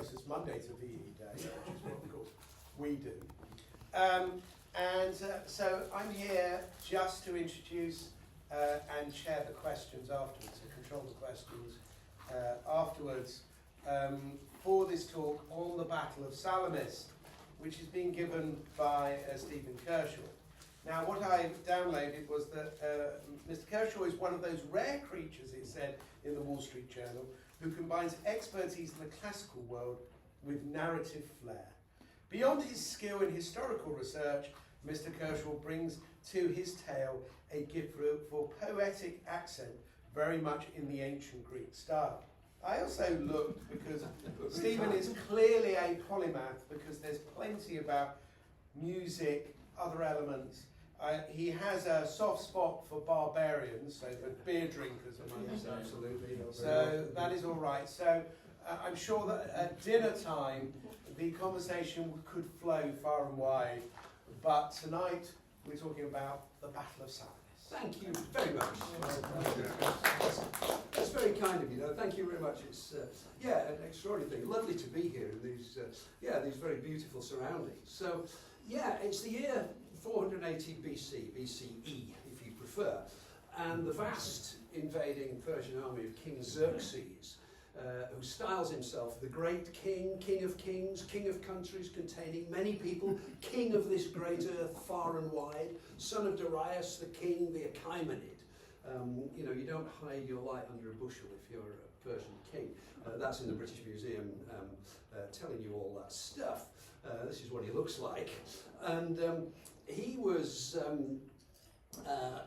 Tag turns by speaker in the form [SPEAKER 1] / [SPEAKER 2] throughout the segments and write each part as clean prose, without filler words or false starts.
[SPEAKER 1] knows it's Monday to VE Day, which is what of course we do. So I'm here just to introduce and chair the questions afterwards, to control the questions afterwards for this talk on the Battle of Salamis, which is being given by Stephen Kershaw. Now, what I downloaded was that Mr. Kershaw is one of those rare creatures, it said in the Wall Street Journal, who combines expertise in the classical world with narrative flair. Beyond his skill in historical research, Mr. Kershaw brings to his tale a gift for poetic accent, very much in the ancient Greek style. I also looked, because Stephen is clearly a polymath, because there's plenty about music, other elements. He has a soft spot for barbarians, so for beer drinkers among us.
[SPEAKER 2] Absolutely.
[SPEAKER 1] So that is all right. So I'm sure that at dinner time, the conversation could flow far and wide. But tonight, we're talking about the Battle of Salamis.
[SPEAKER 2] Thank you very much. That's very kind of you. Thank you very much. It's an extraordinary thing. Lovely to be here in these these very beautiful surroundings. So it's the year 480 BCE, if you prefer, and the vast invading Persian army of King Xerxes, who styles himself the great king, king of kings, king of countries containing many people, king of this great earth far and wide, son of Darius the king, the Achaemenid. You don't hide your light under a bushel if you're a Persian king. That's in the British Museum telling you all that stuff. This is what he looks like. And he was...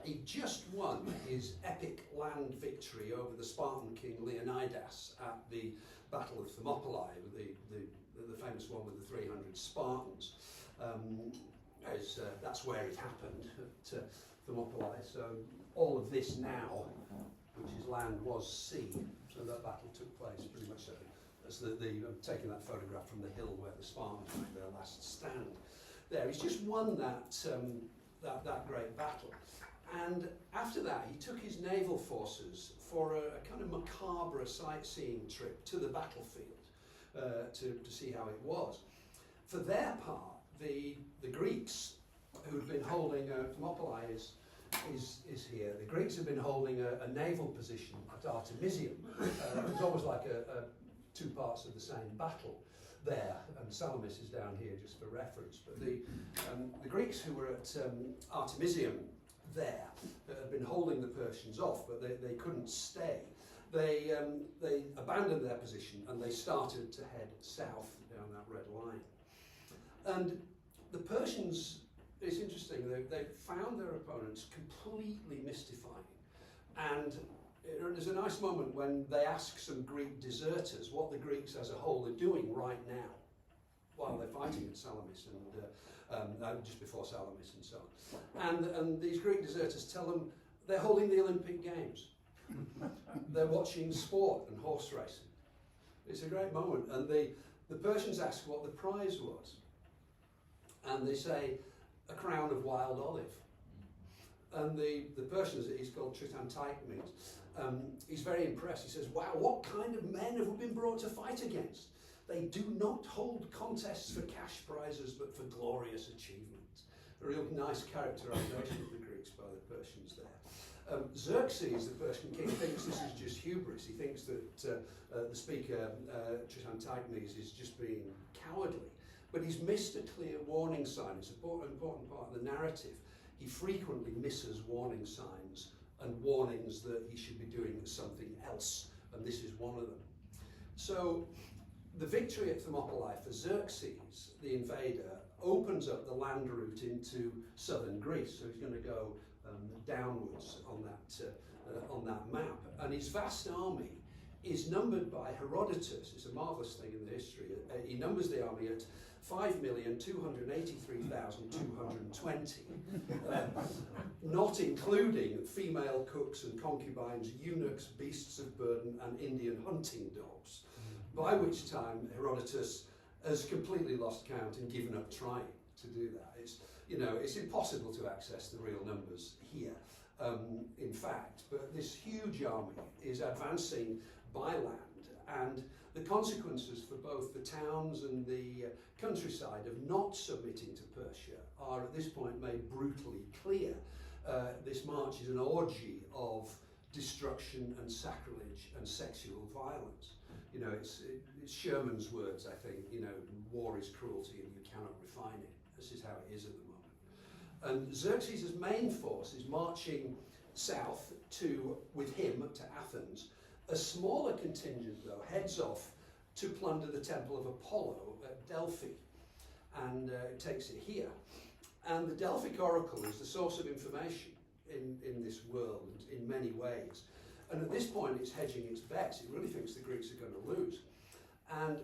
[SPEAKER 2] he just won his epic land victory over the Spartan king Leonidas at the Battle of Thermopylae, the famous one with the 300 Spartans. That's where it happened, at Thermopylae. So all of this now, which is land, was sea. So that battle took place pretty much as I'm taking that photograph from the hill where the Spartans made their last stand. There, he's just won that great battle. And after that, he took his naval forces for a kind of macabre sightseeing trip to the battlefield to see how it was. For their part, the Greeks, who'd been holding Thermopylae is here. The Greeks had been holding a naval position at Artemisium. It was always like two parts of the same battle there, and Salamis is down here just for reference. But the Greeks who were at Artemisium there had been holding the Persians off, but they couldn't stay. They abandoned their position and they started to head south down that red line. And the Persians, it's interesting, they found their opponents completely mystifying. And there's a nice moment when they ask some Greek deserters what the Greeks as a whole are doing right now while they're fighting at Salamis and just before Salamis and so on. And these Greek deserters tell them they're holding the Olympic Games. They're watching sport and horse racing. It's a great moment. And the Persians ask what the prize was. And they say, a crown of wild olive. And the Persians, he's called Tritantaikmes, he's very impressed. He says, wow, what kind of men have we been brought to fight against? They do not hold contests for cash prizes, but for glorious achievement. A real nice characterization of the Greeks by the Persians there. Xerxes, the Persian king, thinks this is just hubris. He thinks that the speaker, Tritantaikmes, is just being cowardly. But he's missed a clear warning sign. It's an important part of the narrative. He frequently misses warning signs and warnings that he should be doing something else, and this is one of them. So the victory at Thermopylae for Xerxes, the invader, opens up the land route into southern Greece. So he's going to go downwards on that map, and his vast army is numbered by Herodotus. It's a marvellous thing in the history. He numbers the army at 5,283,220, not including female cooks and concubines, eunuchs, beasts of burden, and Indian hunting dogs. By which time Herodotus has completely lost count and given up trying to do that. It's impossible to access the real numbers here, in fact. But this huge army is advancing by land, and the consequences for both the towns and the countryside of not submitting to Persia are at this point made brutally clear. This march is an orgy of destruction and sacrilege and sexual violence. You know, it's Sherman's words, I think, you know, war is cruelty and you cannot refine it. This is how it is at the moment. And Xerxes' main force is marching south with him to Athens. A smaller contingent, though, heads off to plunder the temple of Apollo at Delphi, and it takes it here. And the Delphic oracle is the source of information in this world in many ways. And at this point, it's hedging its bets. It really thinks the Greeks are going to lose. And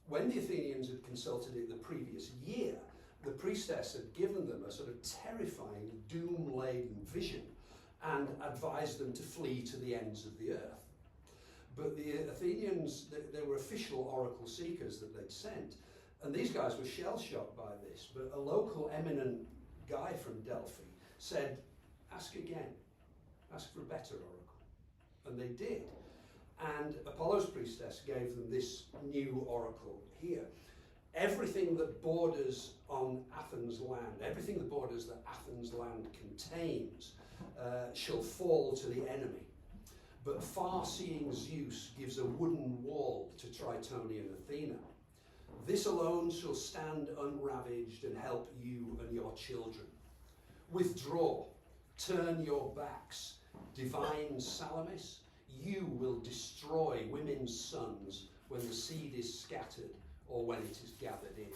[SPEAKER 2] when the Athenians had consulted it the previous year, the priestess had given them a sort of terrifying, doom-laden vision and advised them to flee to the ends of the earth. But the Athenians, there were official oracle seekers that they'd sent, and these guys were shell-shocked by this. But a local eminent guy from Delphi said, ask again, ask for a better oracle. And they did. And Apollo's priestess gave them this new oracle here. Everything that borders on Athens' land, everything that borders that Athens' land contains, shall fall to the enemy. But far-seeing Zeus gives a wooden wall to Tritonian Athena. This alone shall stand unravaged and help you and your children. Withdraw, turn your backs, divine Salamis, you will destroy women's sons when the seed is scattered or when it is gathered in.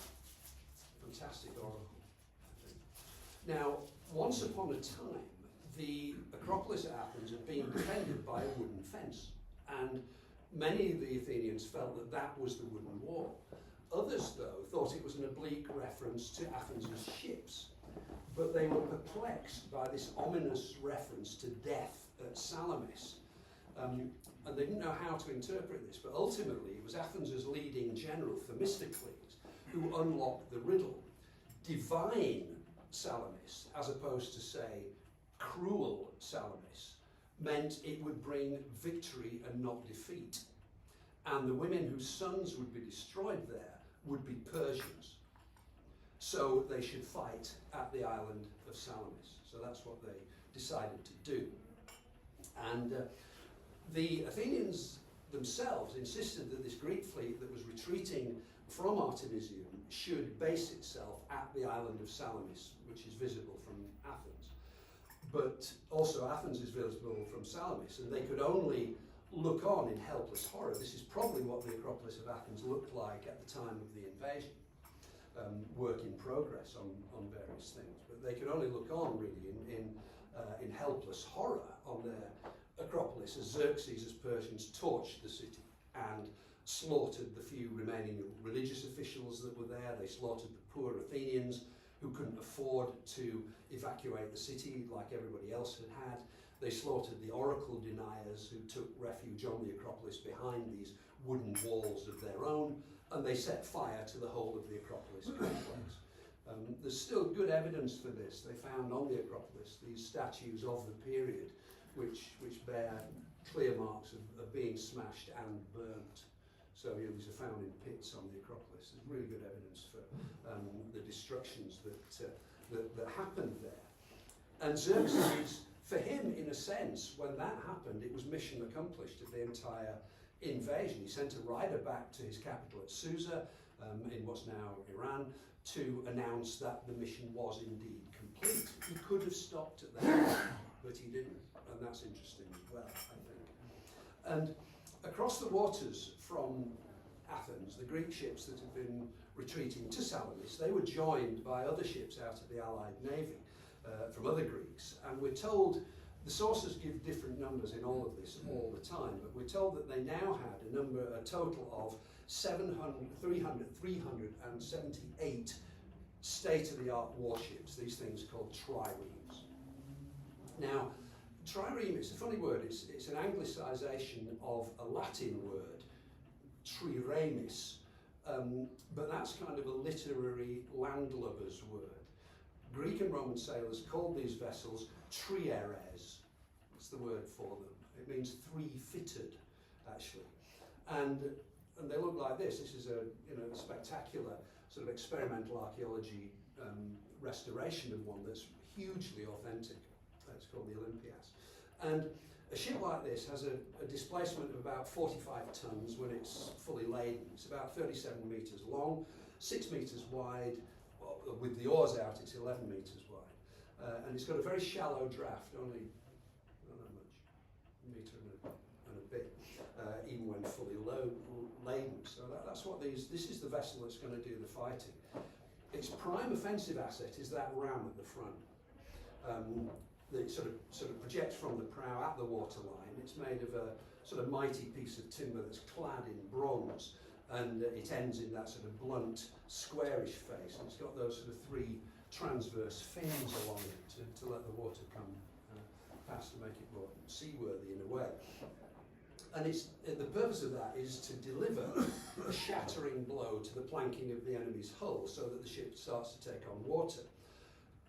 [SPEAKER 2] Fantastic oracle. Now, once upon a time, the Acropolis at Athens had been defended by a wooden fence, and many of the Athenians felt that that was the wooden wall. Others, though, thought it was an oblique reference to Athens' ships, but they were perplexed by this ominous reference to death at Salamis. And they didn't know how to interpret this, but ultimately it was Athens' leading general, Themistocles, who unlocked the riddle. Divine Salamis, as opposed to, say, cruel Salamis, meant it would bring victory and not defeat. And the women whose sons would be destroyed there would be Persians. So they should fight at the island of Salamis. So that's what they decided to do. And the Athenians themselves insisted that this Greek fleet that was retreating from Artemisium should base itself at the island of Salamis, which is visible from Athens. But also Athens is visible from Salamis, and they could only look on in helpless horror. This is probably what the Acropolis of Athens looked like at the time of the invasion. Work in progress on various things. But they could only look on, really, in helpless horror on their Acropolis as Xerxes, as Persians, torched the city and slaughtered the few remaining religious officials that were there. They slaughtered the poor Athenians who couldn't afford to evacuate the city like everybody else had. They slaughtered the oracle deniers who took refuge on the Acropolis behind these wooden walls of their own, and they set fire to the whole of the Acropolis complex. There's still good evidence for this. They found on the Acropolis these statues of the period which bear clear marks of being smashed and burnt. So these are found in pits on the Acropolis. There's really good evidence for the destructions that happened there. And Xerxes, for him, in a sense, when that happened, it was mission accomplished of the entire invasion. He sent a rider back to his capital at Susa, in what's now Iran, to announce that the mission was indeed complete. He could have stopped at that, but he didn't, and that's interesting as well, I think. And across the waters from Athens, the Greek ships that had been retreating to Salamis, they were joined by other ships out of the Allied navy from other Greeks, and we're told, the sources give different numbers in all of this all the time, but we're told that they now had a total of 378 state-of-the-art warships, these things called triremes. Now, trireme, it's a funny word, it's an anglicisation of a Latin word, triremis, but that's kind of a literary landlubber's word. Greek and Roman sailors called these vessels trieres. It's the word for them. It means three-fitted, actually. and they look like this. This is a spectacular sort of experimental archaeology restoration of one that's hugely authentic. It's called the Olympias. And a ship like this has a displacement of about 45 tons when it's fully laden. It's about 37 metres long, 6 metres wide. Well, with the oars out, it's 11 metres wide. And it's got a very shallow draft, only, I don't know much, a metre and a bit, even when fully laden. So that's what this is the vessel that's going to do the fighting. Its prime offensive asset is that ram at the front. That sort of projects from the prow at the waterline. It's made of a sort of mighty piece of timber that's clad in bronze, and it ends in that sort of blunt, squarish face, and it's got those sort of 3 transverse fins along it to let the water come past and make it more seaworthy in a way. And the purpose of that is to deliver a shattering blow to the planking of the enemy's hull so that the ship starts to take on water.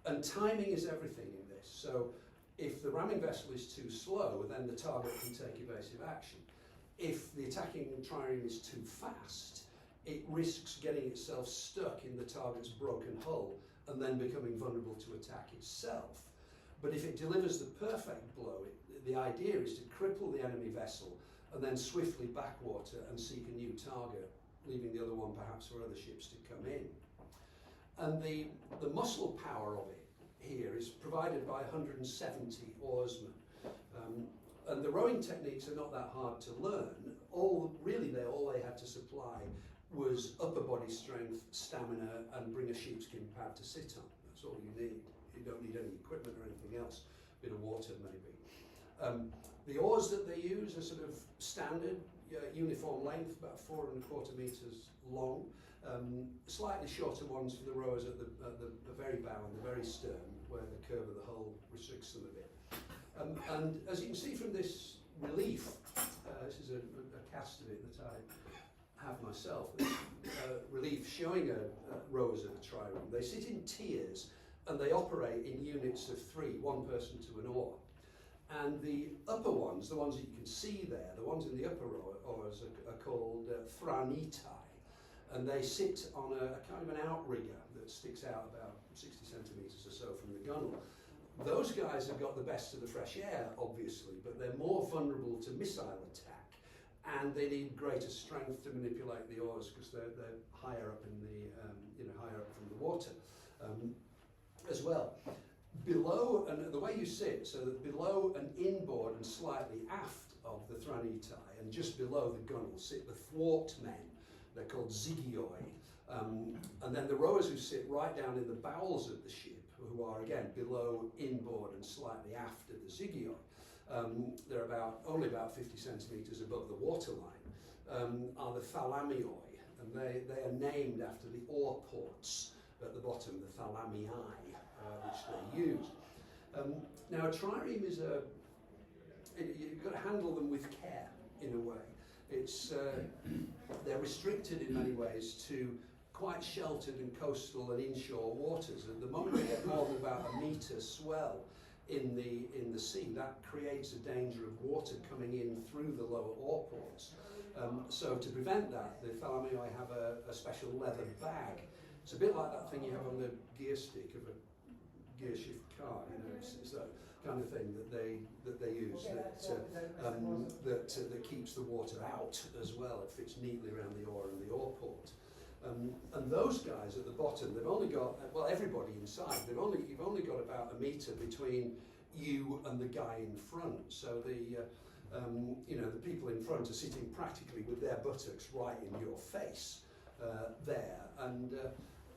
[SPEAKER 2] And timing is everything in this. So if the ramming vessel is too slow, then the target can take evasive action. If the attacking trireme is too fast, it risks getting itself stuck in the target's broken hull and then becoming vulnerable to attack itself. But if it delivers the perfect blow, the idea is to cripple the enemy vessel and then swiftly backwater and seek a new target, leaving the other one perhaps for other ships to come in. And the muscle power of it here is provided by 170 oarsmen. And the rowing techniques are not that hard to learn. All they had to supply was upper body strength, stamina, and bring a sheepskin pad to sit on. That's all you need. You don't need any equipment or anything else. A bit of water maybe. The oars that they use are sort of standard, uniform length, about 4¼ metres long. Slightly shorter ones for the rowers at the very bow and the very stern, where the curve of the hull restricts them a bit. And as you can see from this relief, this is a cast of it that I have myself, relief showing rowers at the trireme. They sit in tiers and they operate in units of 3, 1 person to an oar. And the upper ones, the ones that you can see there, the ones in the upper oars are called thranitai. And they sit on a kind of an outrigger that sticks out about 60 centimetres or so from the gunwale. Those guys have got the best of the fresh air, obviously, but they're more vulnerable to missile attack, and they need greater strength to manipulate the oars because they're higher up in the higher up from the water as well. Below, and the way you sit, so that below and inboard and slightly aft of the thranitai, and just below the gunwale sit the thwart men. They're called zigioi, and then the rowers who sit right down in the bowels of the ship, who are again below, inboard, and slightly aft of the zigioi. They're only about 50 centimetres above the waterline. Are the thalamioi, and they are named after the oar ports at the bottom, the thalamii, which they use. Now, a trireme is you've got to handle them with care in a way. They're restricted in many ways to quite sheltered and coastal and inshore waters. At the moment they get more than about a metre swell in the sea, that creates a danger of water coming in through the lower oar ports. So to prevent that, the thalamioi have a special leather bag. It's a bit like that thing you have on the gear stick of a gear shift car. It's that kind of thing that they use that keeps the water out as well. It fits neatly around the oar and the oar port. And those guys at the bottom, they've only got, well, everybody inside, you've only got about a metre between you and the guy in front. So the people in front are sitting practically with their buttocks right in your face there, and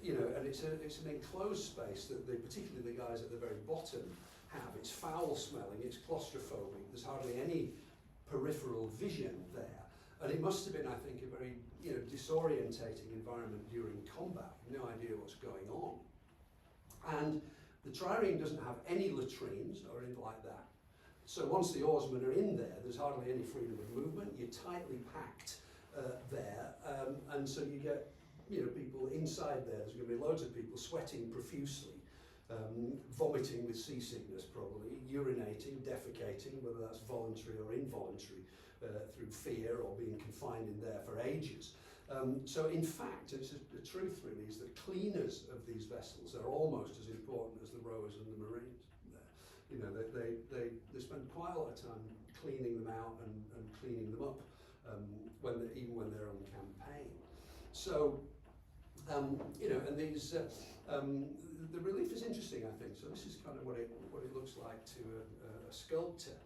[SPEAKER 2] it's an enclosed space that particularly the guys at the very bottom have. It's foul smelling, it's claustrophobic. There's hardly any peripheral vision there. And it must have been, I think, a very disorientating environment during combat. No idea what's going on. And the trireme doesn't have any latrines or anything like that. So once the oarsmen are in there, there's hardly any freedom of movement. You're tightly packed there, and so you get people inside there. There's going to be loads of people sweating profusely vomiting with seasickness probably, urinating, defecating, whether that's voluntary or involuntary, through fear or being confined in there for ages. So in fact, the truth really is that cleaners of these vessels are almost as important as the rowers and the marines. You know, they spend quite a lot of time cleaning them out and cleaning them up, even when they're on campaign. So, you know, and these, the relief is interesting, I think. So this is kind of what it looks like to a sculptor.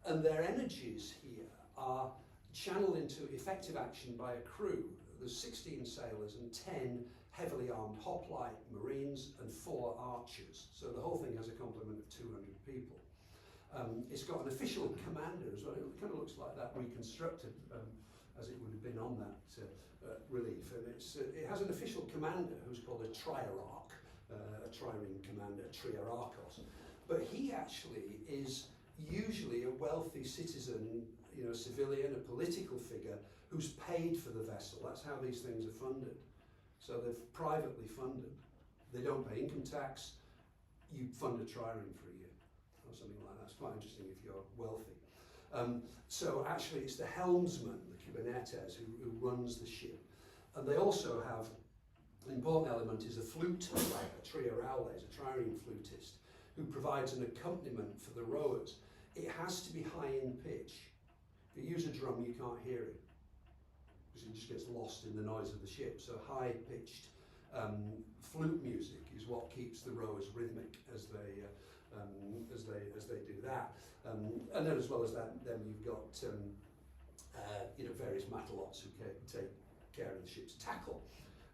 [SPEAKER 2] And their energies here are channeled into effective action by a crew. There's 16 sailors and 10 heavily armed hoplite marines and 4 archers. So the whole thing has a complement of 200 people. It's got an official commander as well. It kind of looks like that reconstructed as it would have been on that relief. And it has an official commander who's called a triarch, a trireme commander, triarchos. But he actually is usually a wealthy citizen, you know, civilian, a political figure who's paid for the vessel. That's how these things are funded. So they're privately funded. They don't pay income tax. You fund a trireme for a year or something like that. It's quite interesting if you're wealthy. So actually it's the helmsman, the kybernetes, who runs the ship. And they also have, an important element is a flute player, a triorales, a trireme flutist, who provides an accompaniment for the rowers. It has to be high in pitch. If you use a drum, you can't hear it, because it just gets lost in the noise of the ship. So high-pitched flute music is what keeps the rowers rhythmic as they do that. And then, as well as that, then you've got you know, various matalots who take care of the ship's tackle.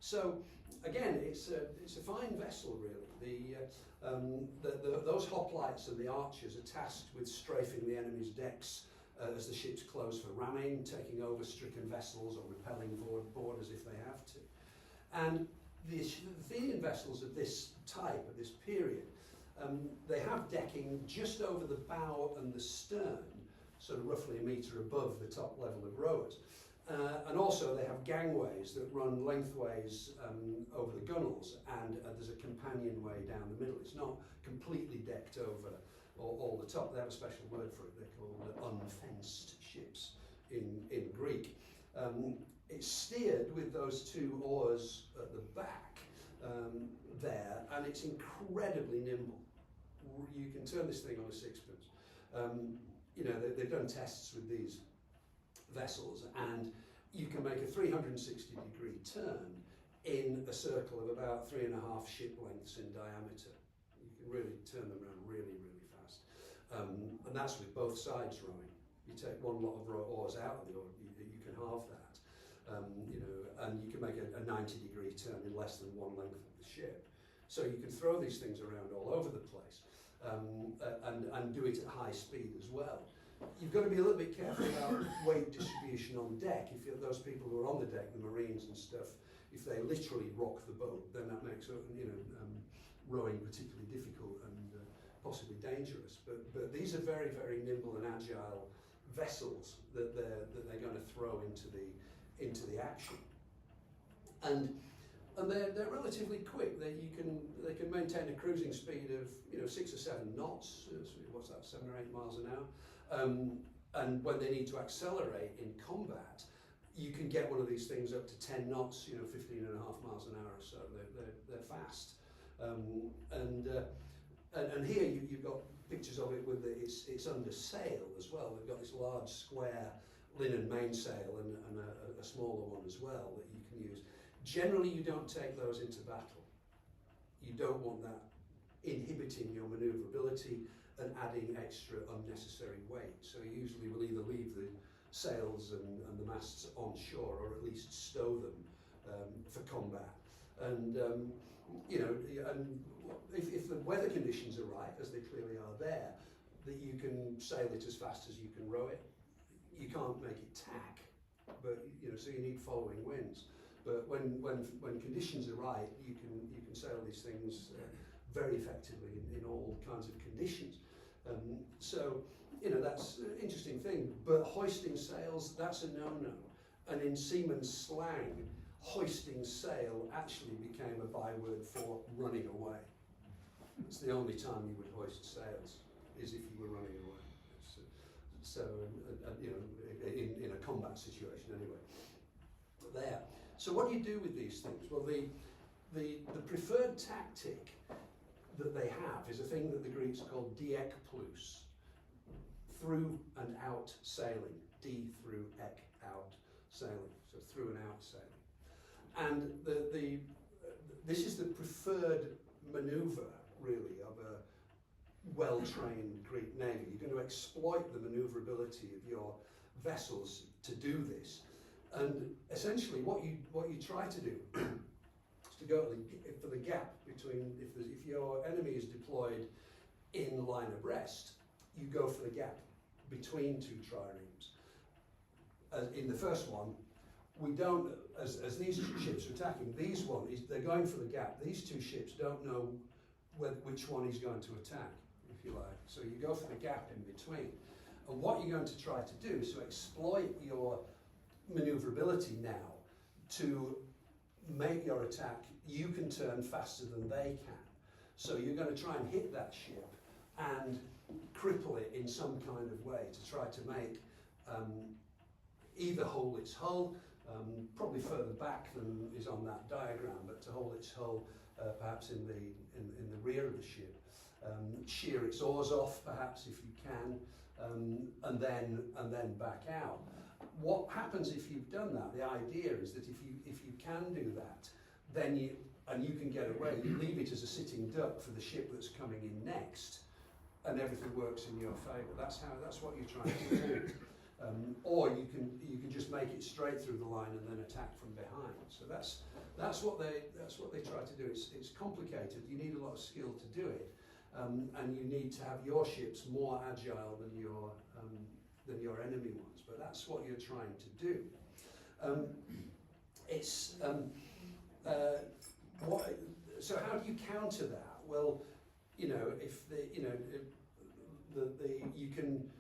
[SPEAKER 2] So again, it's a fine vessel, really. Those hoplites and the archers are tasked with strafing the enemy's decks as the ships close for ramming, taking over stricken vessels or repelling boarders if they have to. And the Athenian vessels of this type, of this period, they have decking just over the bow and the stern, sort of roughly a metre above the top level of rowers. And also they have gangways that run lengthways over the gunnels, and there's a companionway down the middle. It's not completely decked over all the top. They have a special word for it. They're called unfenced ships in Greek. It's steered with those 2 oars at the back there, and it's incredibly nimble. You can turn this thing on a sixpence. You know, they've done tests with these vessels, and you can make a 360-degree turn in a circle of about 3.5 ship lengths in diameter. You can really turn them around really, really fast. And that's with both sides rowing. You take one lot of oars out of the oar, you can halve that. You know, and you can make a 90-degree turn in less than 1 length of the ship. So you can throw these things around all over the place, and do it at high speed as well. You've got to be a little bit careful about weight distribution on deck. If you're those people who are on the deck, the Marines and stuff, if they literally rock the boat, then that makes rowing particularly difficult and possibly dangerous. But these are very, very nimble and agile vessels that they're going to throw into the action. And they're relatively quick. They can maintain a cruising speed of 6 or 7 knots. What's that? 7 or 8 miles an hour. And when they need to accelerate in combat, you can get one of these things up to 10 knots. 15.5 miles an hour or so. They're fast. And here you've got pictures of it with it's under sail as well. They've got this large square linen mainsail and a smaller one as well that you can use. Generally, you don't take those into battle. You don't want that inhibiting your manoeuvrability and adding extra unnecessary weight. So you usually will either leave the sails and the masts on shore, or at least stow them for combat. And and if the weather conditions are right, as they clearly are there, that you can sail it as fast as you can row it. You can't make it tack, but so you need following winds. But when conditions are right, you can sail these things very effectively in all kinds of conditions. So that's an interesting thing. But hoisting sails, that's a no-no. And in seaman's slang, hoisting sail actually became a byword for running away. It's the only time you would hoist sails, is if you were running away. So, you know, in a combat situation anyway. There. So what do you do with these things? Well, the preferred tactic that they have is a thing that the Greeks call diekplus, through and out sailing, d through ek out sailing, so through and out sailing. And this is the preferred manoeuvre, really, of a well-trained Greek navy. You're going to exploit the manoeuvrability of your vessels to do this. And essentially what you try to do is to go for the gap between, if your enemy is deployed in line abreast, you go for the gap between two triremes. In the first one, we don't, as these ships are attacking, they're going for the gap. These two ships don't know which one he's going to attack, if you like. So you go for the gap in between. And what you're going to try to do is to exploit your manoeuvrability now to make your attack, you can turn faster than they can. So you're going to try and hit that ship and cripple it in some kind of way to try to make either hold its hull, probably further back than is on that diagram, but to hold its hull perhaps in the rear of the ship, shear its oars off perhaps if you can, and then back out. What happens if you've done that? The idea is that if you can do that, then you can get away. You leave it as a sitting duck for the ship that's coming in next, and everything works in your favour. That's what you're trying to do. Or you can just make it straight through the line and then attack from behind. So that's what they try to do. It's complicated. You need a lot of skill to do it, and you need to have your ships more agile than your enemy ones. But that's what you're trying to do. So how do you counter that? Well, you know, you can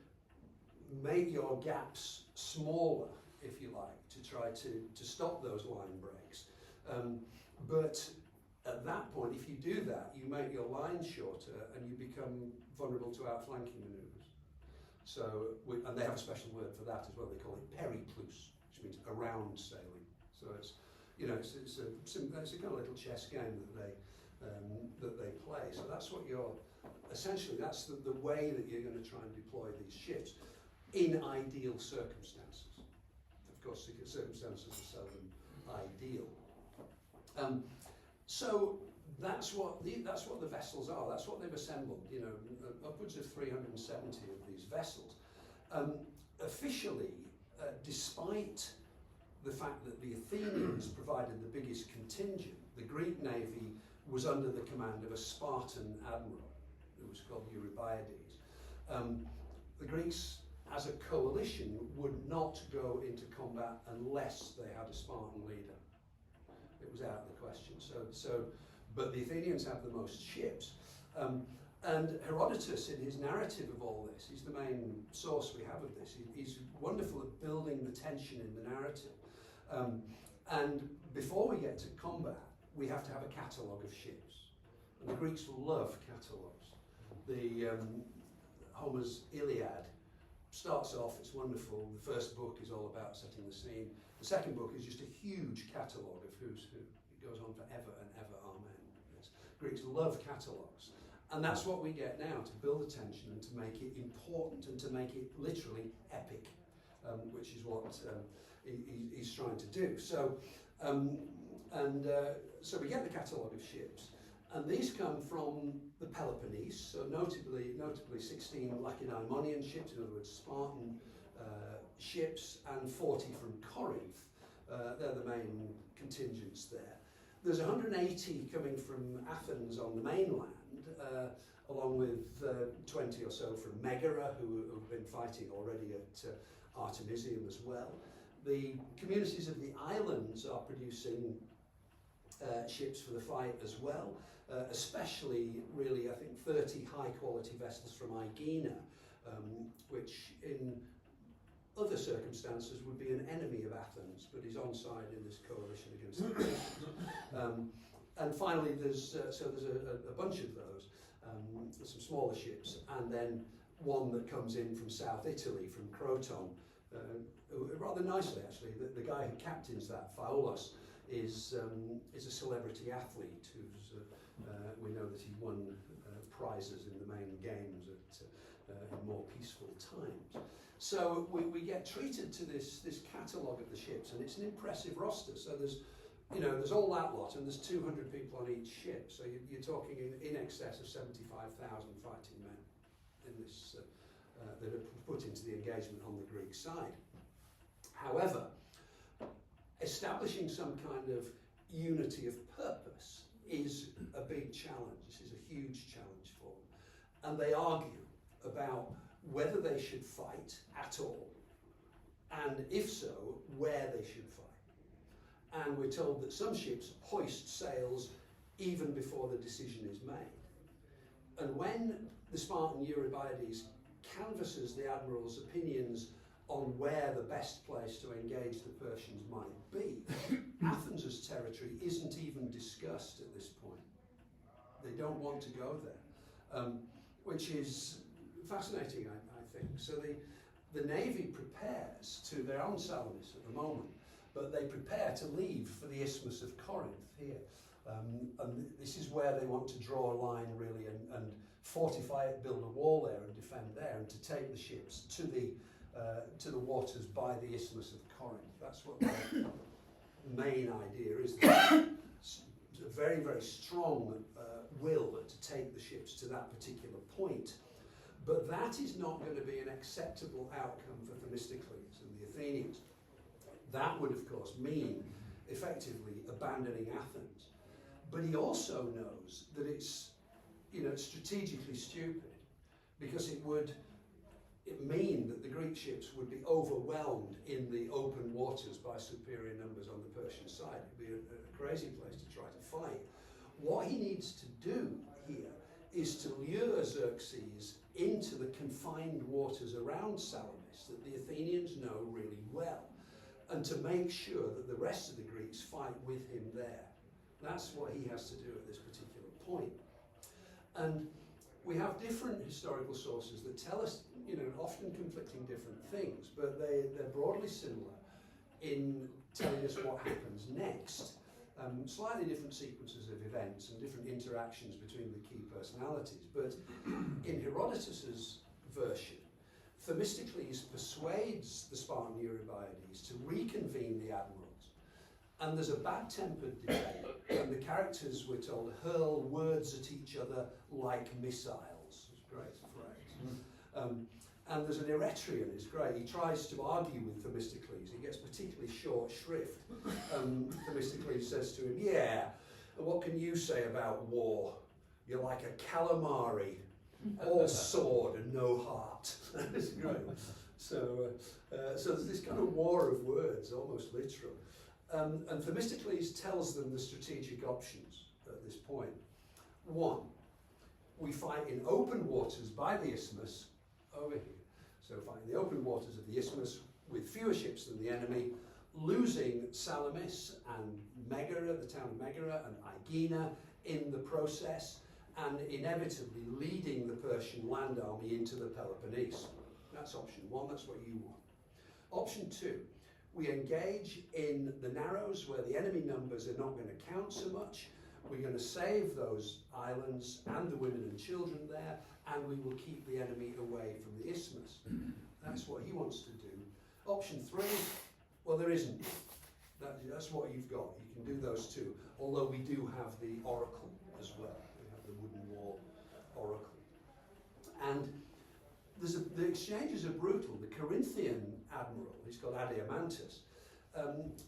[SPEAKER 2] make your gaps smaller, if you like, to try to stop those line breaks. But at that point, if you do that, you make your line shorter and you become vulnerable to outflanking manoeuvres. So, and they have a special word for that as well. They call it periplus, which means around sailing. So it's, you know, it's a kind of little chess game that they play. So that's what you're essentially. That's the way that you're going to try and deploy these ships in ideal circumstances. Of course, circumstances are seldom ideal. So that's what the vessels are. That's what they've assembled. You know, upwards of 370 of these vessels. Officially, despite the fact that the Athenians provided the biggest contingent, the Greek navy was under the command of a Spartan admiral who was called Eurybiades. The Greeks, as a coalition, would not go into combat unless they had a Spartan leader. It was out of the question. But the Athenians have the most ships. And Herodotus, in his narrative of all this, he's the main source we have of this. He's wonderful at building the tension in the narrative. And before we get to combat, we have to have a catalogue of ships. And the Greeks love catalogues. The Homer's Iliad starts off, it's wonderful. The first book is all about setting the scene. The second book is just a huge catalogue of who's who. It goes on forever and ever, amen. Yes. Greeks love catalogues. And that's what we get now, to build the tension and to make it important and to make it literally epic, which is what he's trying to do. So, so we get the catalogue of ships, and these come from the Peloponnese, so notably 16 Lacedaemonian ships, in other words, Spartan ships, and 40 from Corinth. They're the main contingents there. There's 180 coming from Athens on the mainland, along with 20 or so from Megara, who have been fighting already at Artemisium as well. The communities of the islands are producing ships for the fight as well, especially really I think 30 high quality vessels from Aegina, which in other circumstances would be an enemy of Athens, but is on side in this coalition against the Greeks. And finally there's a bunch of those. some smaller ships, and then one that comes in from South Italy, from Croton, rather nicely actually. The guy who captains that, Faolos, is a celebrity athlete who's we know that he won prizes in the main games in more peaceful times. So we get treated to this catalogue of the ships, and it's an impressive roster. So there's all that lot, and there's 200 people on each ship. So you're talking in excess of 75,000 fighting men in this that are put into the engagement on the Greek side. However, establishing some kind of unity of purpose is a big challenge. This is a huge challenge for them. And they argue about whether they should fight at all, and if so, where they should fight. And we're told that some ships hoist sails even before the decision is made. And when the Spartan Eurybiades canvasses the admiral's opinions on where the best place to engage the Persians might be, Athens' territory isn't even discussed at this point. They don't want to go there, which is fascinating, I think. So the Navy prepares to, they're on Salamis at the moment, but they prepare to leave for the Isthmus of Corinth here. And this is where they want to draw a line really and fortify it, build a wall there and defend there, and to take the ships to the waters by the Isthmus of Corinth. That's what their main idea is. A very, very strong will to take the ships to that particular point. But that is not going to be an acceptable outcome for Themistocles and the Athenians. That would, of course, mean effectively abandoning Athens. But he also knows that it's, strategically stupid, because it would mean that the Greek ships would be overwhelmed in the open waters by superior numbers on the Persian side. It would be a crazy place to try to fight. What he needs to do here is to lure Xerxes into the confined waters around Salamis that the Athenians know really well, and to make sure that the rest of the Greeks fight with him there. That's what he has to do at this particular point. And we have different historical sources that tell us, often conflicting different things, but they're broadly similar in telling us what happens next. Slightly different sequences of events and different interactions between the key personalities. But in Herodotus's version, Themistocles persuades the Spartan Eurybiades to reconvene the admirals. And there's a bad-tempered debate, and the characters, we're told, hurl words at each other like missiles. It's a great phrase. And there's an Eretrian, it's great. He tries to argue with Themistocles. He gets particularly short shrift. Themistocles says to him, "Yeah, what can you say about war? You're like a calamari, all sword and no heart." It's great. So there's this kind of war of words, almost literal. And Themistocles tells them the strategic options at this point. One, we fight in open waters by the isthmus over here. So fight in the open waters of the isthmus with fewer ships than the enemy, losing Salamis and Megara, the town of Megara, and Aegina in the process, and inevitably leading the Persian land army into the Peloponnese. That's option one, that's what you want. Option two, we engage in the narrows where the enemy numbers are not going to count so much. We're going to save those islands and the women and children there, and we will keep the enemy away from the isthmus. That's what he wants to do. Option three, well, there isn't. That's what you've got. You can do those two, although we do have the oracle as well. We have the wooden wall oracle. And the exchanges are brutal. The Corinthian admiral, he's called Adiamantus,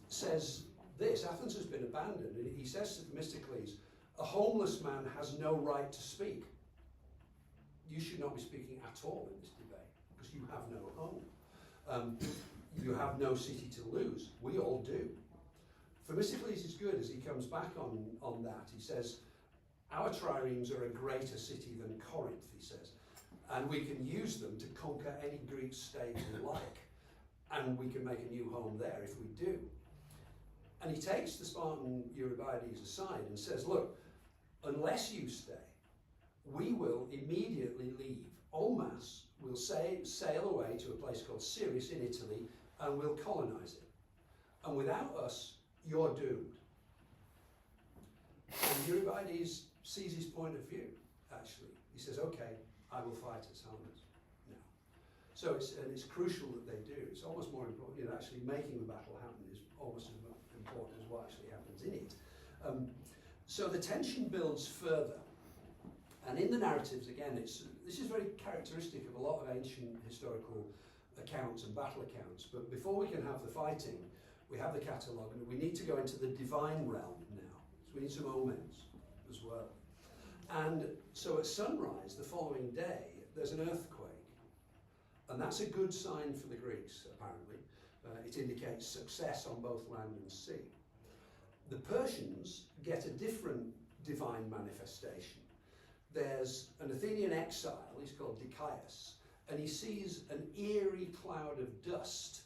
[SPEAKER 2] says this: Athens has been abandoned. And he says to Themistocles, a homeless man has no right to speak. You should not be speaking at all in this debate, because you have no home. You have no city to lose. We all do. Themistocles is good as he comes back on that. He says, our triremes are a greater city than Corinth, he says, and we can use them to conquer any Greek state we like, and we can make a new home there if we do. And he takes the Spartan Eurybiades aside and says, look, unless you stay, we will immediately leave en masse. We'll sail away to a place called Sirius in Italy, and we'll colonise it. And without us, you're doomed. And Eurybiades sees his point of view, actually. He says, okay, I will fight at Salamis now. So it's crucial that they do. It's almost more important, actually making the battle happen is almost as important as what actually happens in it. So the tension builds further. And in the narratives, again, this is very characteristic of a lot of ancient historical accounts and battle accounts. But before we can have the fighting, we have the catalogue, and we need to go into the divine realm now. So we need some omens as well. And so at sunrise, the following day, there's an earthquake. And that's a good sign for the Greeks, apparently. It indicates success on both land and sea. The Persians get a different divine manifestation. There's an Athenian exile, he's called Dicaius, and he sees an eerie cloud of dust,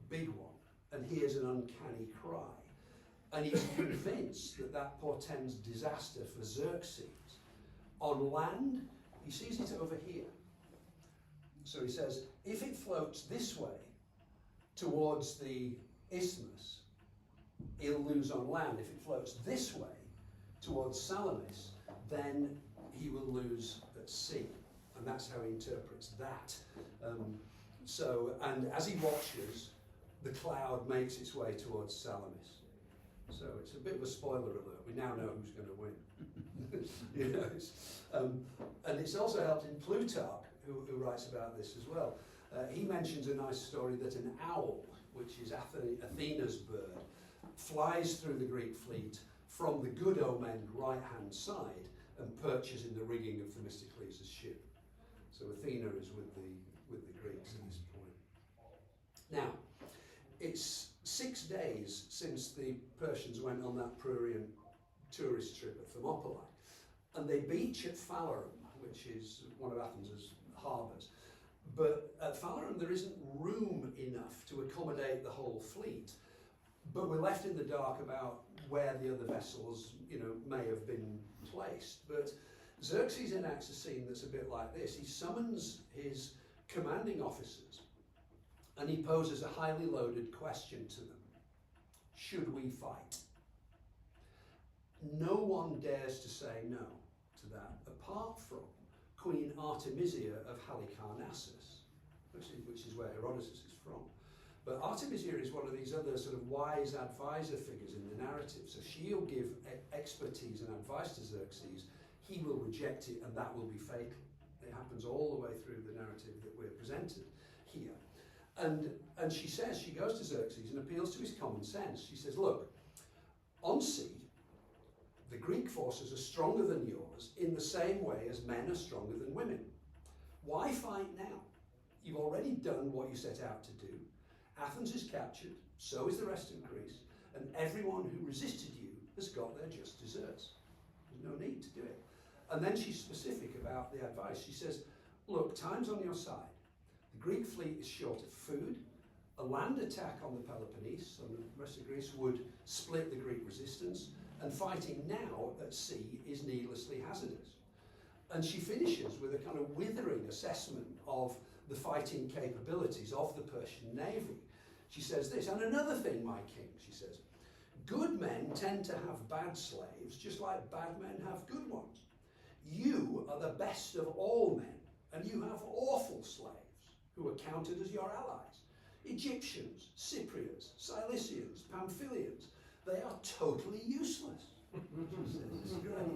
[SPEAKER 2] big one, and hears an uncanny cry. And he's convinced that that portends disaster for Xerxes. On land, he sees it over here. So he says, if it floats this way towards the isthmus, he'll lose on land. If it floats this way towards Salamis, then he will lose at sea. And that's how he interprets that. And as he watches, the cloud makes its way towards Salamis. So it's a bit of a spoiler alert. We now know who's going to win. And it's also helped in Plutarch, who writes about this as well. He mentions a nice story that an owl, which is Athena's bird, flies through the Greek fleet from the good omened right-hand side and perches in the rigging of Themistocles' ship. So Athena is with the Greeks at this point. Now, it's 6 days since the Persians went on that prurient tourist trip at Thermopylae, and they beach at Phalerum, which is one of Athens' harbours. But at Phalerum there isn't room enough to accommodate the whole fleet. But we're left in the dark about where the other vessels, may have been placed. But Xerxes enacts a scene that's a bit like this. He summons his commanding officers and he poses a highly loaded question to them. Should we fight? No one dares to say no to that, apart from Queen Artemisia of Halicarnassus, which is where Herodotus is from. But Artemisia is one of these other sort of wise advisor figures in the narrative. So she'll give expertise and advice to Xerxes. He will reject it, and that will be fatal. It happens all the way through the narrative that we're presented here. And she says, she goes to Xerxes and appeals to his common sense. She says, look, on sea, the Greek forces are stronger than yours in the same way as men are stronger than women. Why fight now? You've already done what you set out to do. Athens is captured, so is the rest of Greece, and everyone who resisted you has got their just deserts. There's no need to do it. And then she's specific about the advice. She says, look, time's on your side. The Greek fleet is short of food. A land attack on the Peloponnese and the rest of Greece would split the Greek resistance, and fighting now at sea is needlessly hazardous. And she finishes with a kind of withering assessment of the fighting capabilities of the Persian navy. She says this, and another thing, my king, she says, good men tend to have bad slaves just like bad men have good ones. You are the best of all men, and you have awful slaves who are counted as your allies. Egyptians, Cypriots, Cilicians, Pamphylians, they are totally useless. This is great.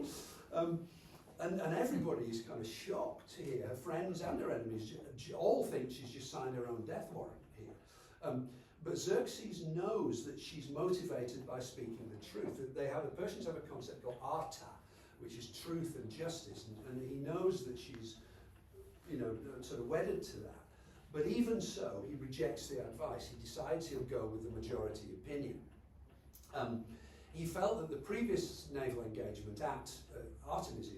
[SPEAKER 2] And everybody is kind of shocked here. Her friends and her enemies all think she's just signed her own death warrant here. But Xerxes knows that she's motivated by speaking the truth. The Persians have a concept called arta, which is truth and justice, and he knows that she's, sort of wedded to that. But even so, he rejects the advice. He decides he'll go with the majority opinion. He felt that the previous naval engagement at Artemisia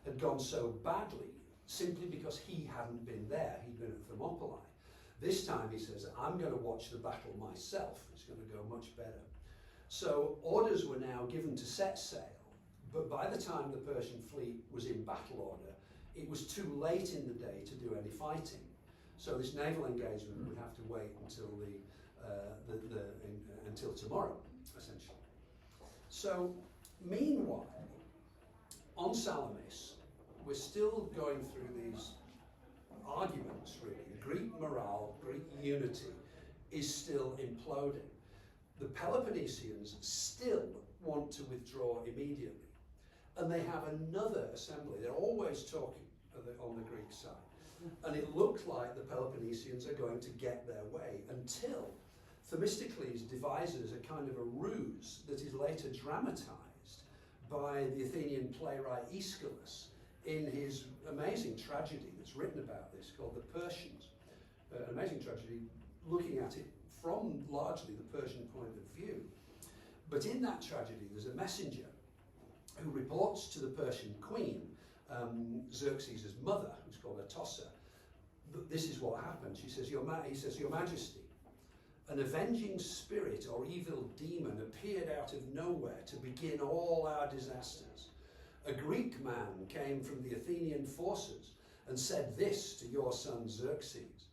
[SPEAKER 2] had gone so badly simply because he hadn't been there. He'd been at Thermopylae. This time he says, I'm going to watch the battle myself. It's going to go much better. So orders were now given to set sail, But by the time the Persian fleet was in battle order, it was too late in the day to do any fighting. So this naval engagement would have to wait until until tomorrow, essentially. So, meanwhile, on Salamis, we're still going through these arguments, really. Greek morale, Greek unity is still imploding. The Peloponnesians still want to withdraw immediately. And they have another assembly. They're always talking on the Greek side. And it looked like the Peloponnesians are going to get their way until Themistocles devises a kind of a ruse that is later dramatized by the Athenian playwright Aeschylus in his amazing tragedy that's written about this called The Persians. An amazing tragedy looking at it from largely the Persian point of view. But in that tragedy there's a messenger who reports to the Persian queen, Xerxes' mother, who's called Atossa, that this is what happened. She says, he says, Your Majesty, an avenging spirit or evil demon appeared out of nowhere to begin all our disasters. A Greek man came from the Athenian forces and said this to your son Xerxes,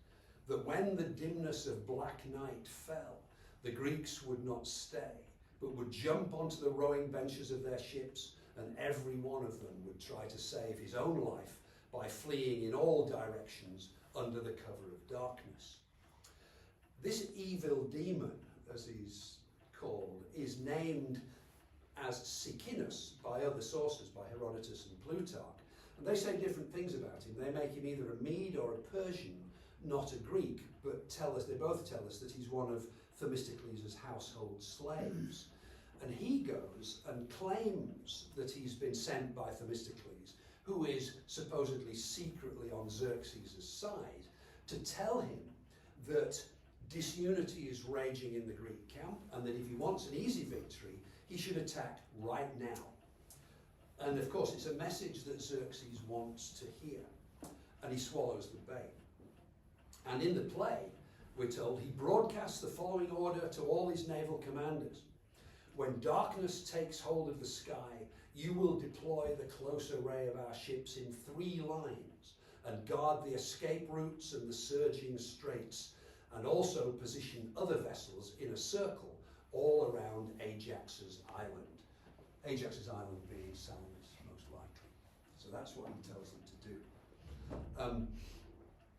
[SPEAKER 2] that when the dimness of black night fell, the Greeks would not stay, but would jump onto the rowing benches of their ships, and every one of them would try to save his own life by fleeing in all directions under the cover of darkness. This evil demon, as he's called, is named as Sicinus by other sources, by Herodotus and Plutarch. And they say different things about him. They make him either a Mede or a Persian, not a Greek, but they both tell us that he's one of Themistocles' household slaves. And he goes and claims that he's been sent by Themistocles, who is supposedly secretly on Xerxes' side, to tell him that disunity is raging in the Greek camp, and that if he wants an easy victory, he should attack right now. And of course, it's a message that Xerxes wants to hear, and he swallows the bait. And in the play, we're told, he broadcasts the following order to all his naval commanders. When darkness takes hold of the sky, you will deploy the close array of our ships in 3 lines and guard the escape routes and the surging straits, and also position other vessels in a circle all around Ajax's island. Ajax's island being Salamis, most likely. So that's what he tells them to do.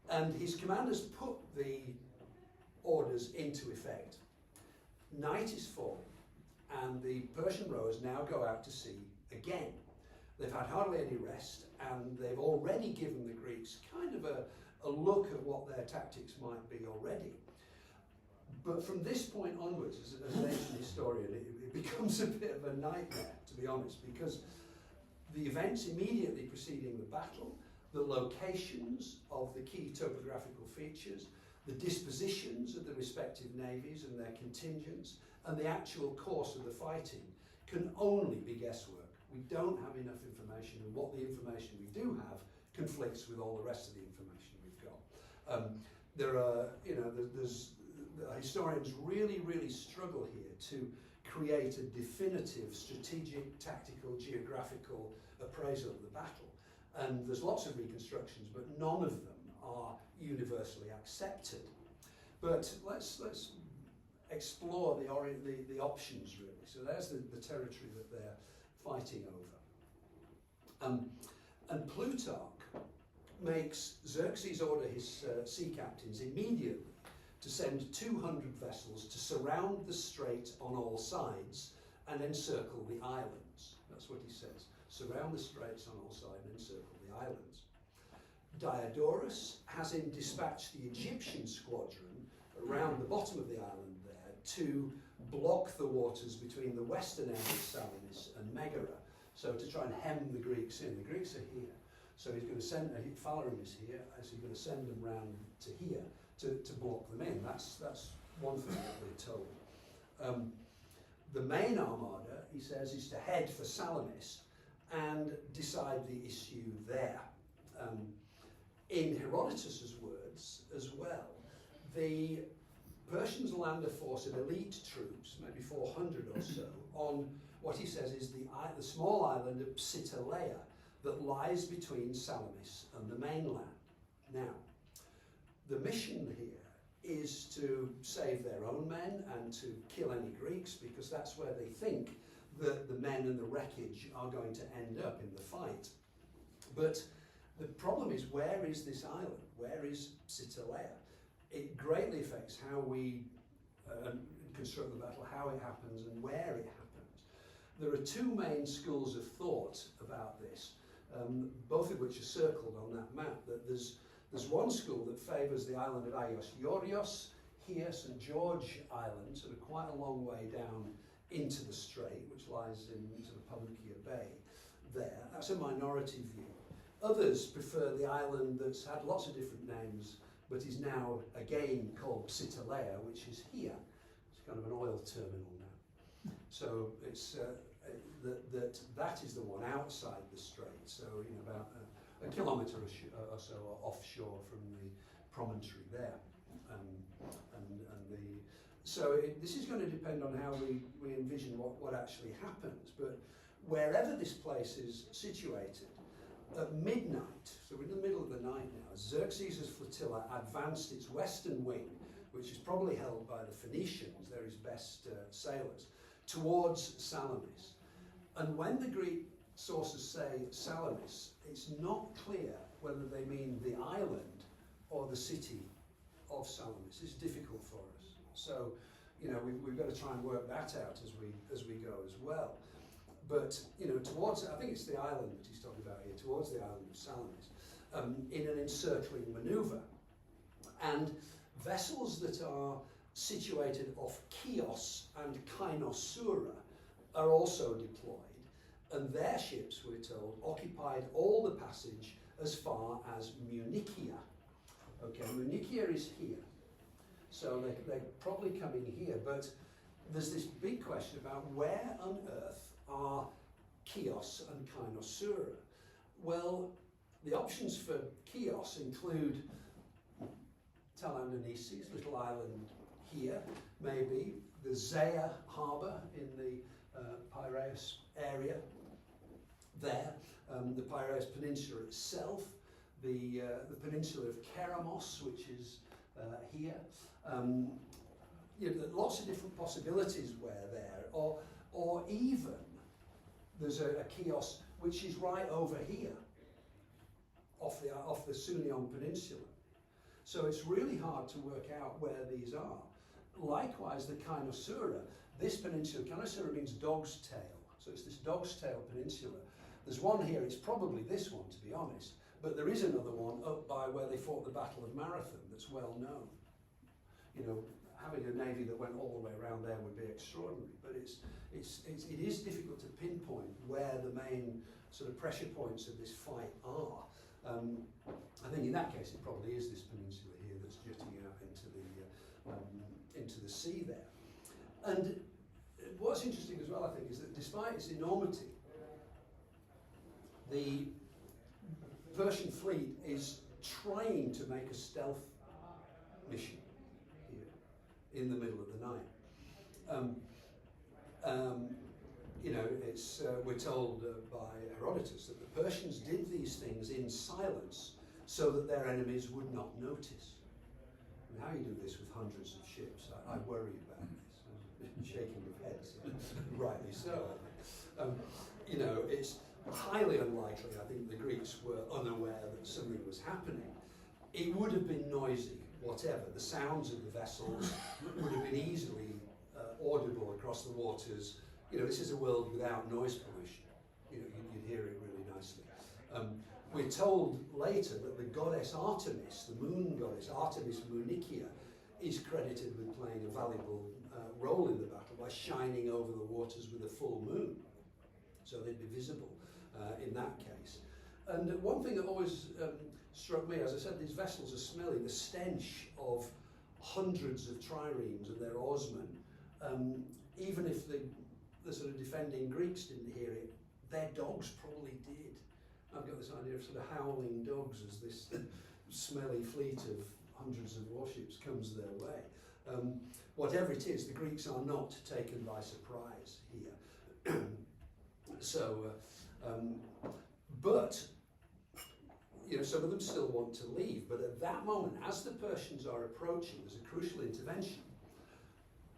[SPEAKER 2] And his commanders put the orders into effect. Night is falling, and the Persian rowers now go out to sea again. They've had hardly any rest, and they've already given the Greeks kind of a look at what their tactics might be already. But from this point onwards, as an ancient historian, it becomes a bit of a nightmare, to be honest, because the events immediately preceding the battle, the locations of the key topographical features, the dispositions of the respective navies and their contingents, and the actual course of the fighting can only be guesswork. We don't have enough information, and what the information we do have conflicts with all the rest of the information we've got. Historians really struggle here to create a definitive strategic, tactical, geographical appraisal of the battle. And there's lots of reconstructions, but none of them are universally accepted. But let's explore the options, really. So there's the territory that they're fighting over. And Plutarch makes Xerxes order his sea captains immediately to send 200 vessels to surround the strait on all sides and encircle the islands. That's what he says. Surround the straits on all sides and encircle the islands. Diodorus has him dispatch the Egyptian squadron around the bottom of the island there to block the waters between the western end of Salamis and Megara, so to try and hem the Greeks in. The Greeks are here, so he's going to send, Phalerum is here, so he's going to send them round to here to block them in. That's one thing that we're told. The main armada, he says, is to head for Salamis and decide the issue there. In Herodotus's words as well, the Persians land a force of elite troops, maybe 400 or so, on what he says is the small island of Psittaleia that lies between Salamis and the mainland. Now, the mission here is to save their own men and to kill any Greeks, because that's where they think that the men and the wreckage are going to end up in the fight. But the problem is, where is this island? Where is Psittaleia? It greatly affects how we construct the battle, how it happens and where it happens. There are two main schools of thought about this, both of which are circled on that map. That there's one school that favours the island of Ios Yorios, here St George Island, sort of quite a long way down into the strait, which lies in sort of Palukia Bay there. That's a minority view. Others prefer the island that's had lots of different names, but is now again called Psittaleia, which is here. It's kind of an oil terminal now. So it's that is the one outside the strait, so about a kilometre or so offshore from the promontory there. This is going to depend on how we envision what actually happens, but wherever this place is situated, at midnight, so we're in the middle of the night now, Xerxes' flotilla advanced its western wing, which is probably held by the Phoenicians, they're his best sailors, towards Salamis. And when the Greek sources say Salamis, it's not clear whether they mean the island or the city of Salamis. It's difficult for us. So, we've got to try and work that out as we go as well. But, towards, I think it's the island that he's talking about here, towards the island of Salamis, in an encircling manoeuvre. And vessels that are situated off Chios and Kynosura are also deployed. And their ships, we're told, occupied all the passage as far as Munichia. Okay, Munichia is here. So they're probably coming here, but there's this big question about where on earth are Chios and Kynosura. Well, the options for Chios include Talandonesis, little island here, maybe the Zea harbour in the Piraeus area there, the Piraeus Peninsula itself, the peninsula of Keramos, which is here. Lots of different possibilities where there, or even there's a Chios which is right over here, off the Sunion Peninsula. So it's really hard to work out where these are. Likewise, the Kynosura, this peninsula, Kynosura means dog's tail, so it's this dog's tail peninsula. There's one here, it's probably this one to be honest, but there is another one up by where they fought the Battle of Marathon that's well known. Having a navy that went all the way around there would be extraordinary, but it is difficult to pinpoint where the main sort of pressure points of this fight are. I think in that case it probably is this peninsula here that's jutting out into the sea there. And what's interesting as well, I think, is that despite its enormity, the Persian fleet is trying to make a stealth mission in the middle of the night. We're told by Herodotus that the Persians did these things in silence so that their enemies would not notice. And how you do this with hundreds of ships, I worry about this. Shaking of heads, rightly so. It's highly unlikely, I think the Greeks were unaware that something was happening. It would have been noisy, whatever. The sounds of the vessels would have been easily audible across the waters. This is a world without noise pollution. You'd hear it really nicely. We're told later that the goddess Artemis, the moon goddess Artemis Munichia, is credited with playing a valuable role in the battle by shining over the waters with a full moon. So they'd be visible in that case. And one thing that always struck me, as I said, these vessels are smelly. The stench of hundreds of triremes and their oarsmen, even if the sort of defending Greeks didn't hear it, their dogs probably did. I've got this idea of sort of howling dogs as this smelly fleet of hundreds of warships comes their way. Whatever it is, the Greeks are not taken by surprise here. So, but some of them still want to leave. But at that moment, as the Persians are approaching, there's a crucial intervention.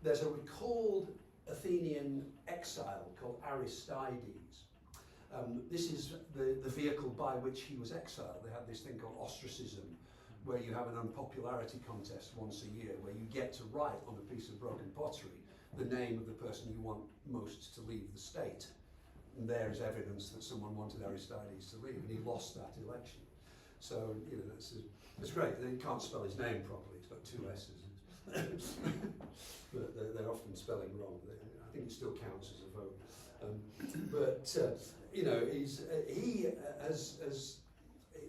[SPEAKER 2] There's a recalled Athenian exile called Aristides. This is the vehicle by which he was exiled. They had this thing called ostracism, where you have an unpopularity contest once a year, where you get to write on a piece of broken pottery the name of the person you want most to leave the state. And there is evidence that someone wanted Aristides to leave, and he lost that election. So, that's great. They can't spell his name properly. It's got 2 S's. But they're often spelling wrong. I think it still counts as a vote.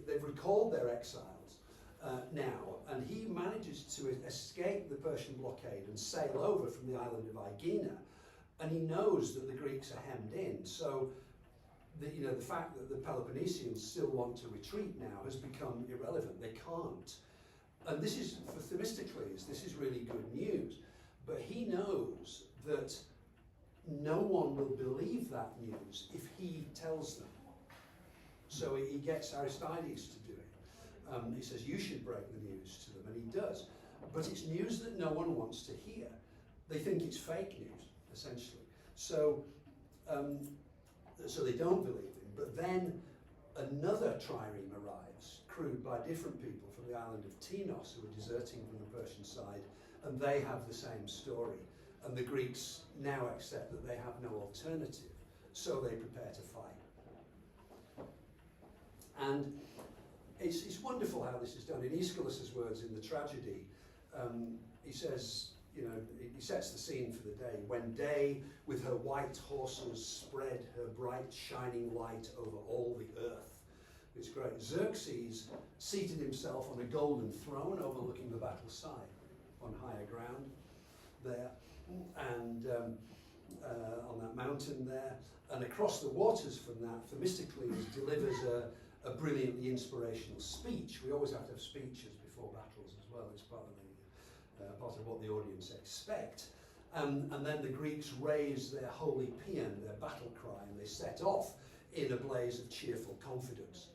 [SPEAKER 2] They've recalled their exiles now, and he manages to escape the Persian blockade and sail over from the island of Aegina, and he knows that the Greeks are hemmed in. So, the fact that the Peloponnesians still want to retreat now has become irrelevant. They can't. And this is, for Themistocles, this is really good news. But he knows that no one will believe that news if he tells them. So he gets Aristides to do it. He says, you should break the news to them, and he does. But it's news that no one wants to hear. They think it's fake news, essentially. So, so they don't believe him. But then another trireme arrives, crewed by different people from the island of Tinos, who are deserting from the Persian side, and they have the same story. And the Greeks now accept that they have no alternative, so they prepare to fight. And it's wonderful how this is done. In Aeschylus's words in the tragedy, he says, he sets the scene for the day. When day with her white horses spread her bright shining light over all the earth. It's great. Xerxes seated himself on a golden throne overlooking the battle side on higher ground there, and on that mountain there. And across the waters from that, Themistocles delivers a brilliantly inspirational speech. We always have to have speeches before battles as well. It's part of what the audience expect. And then the Greeks raise their holy paean, their battle cry, and they set off in a blaze of cheerful confidence.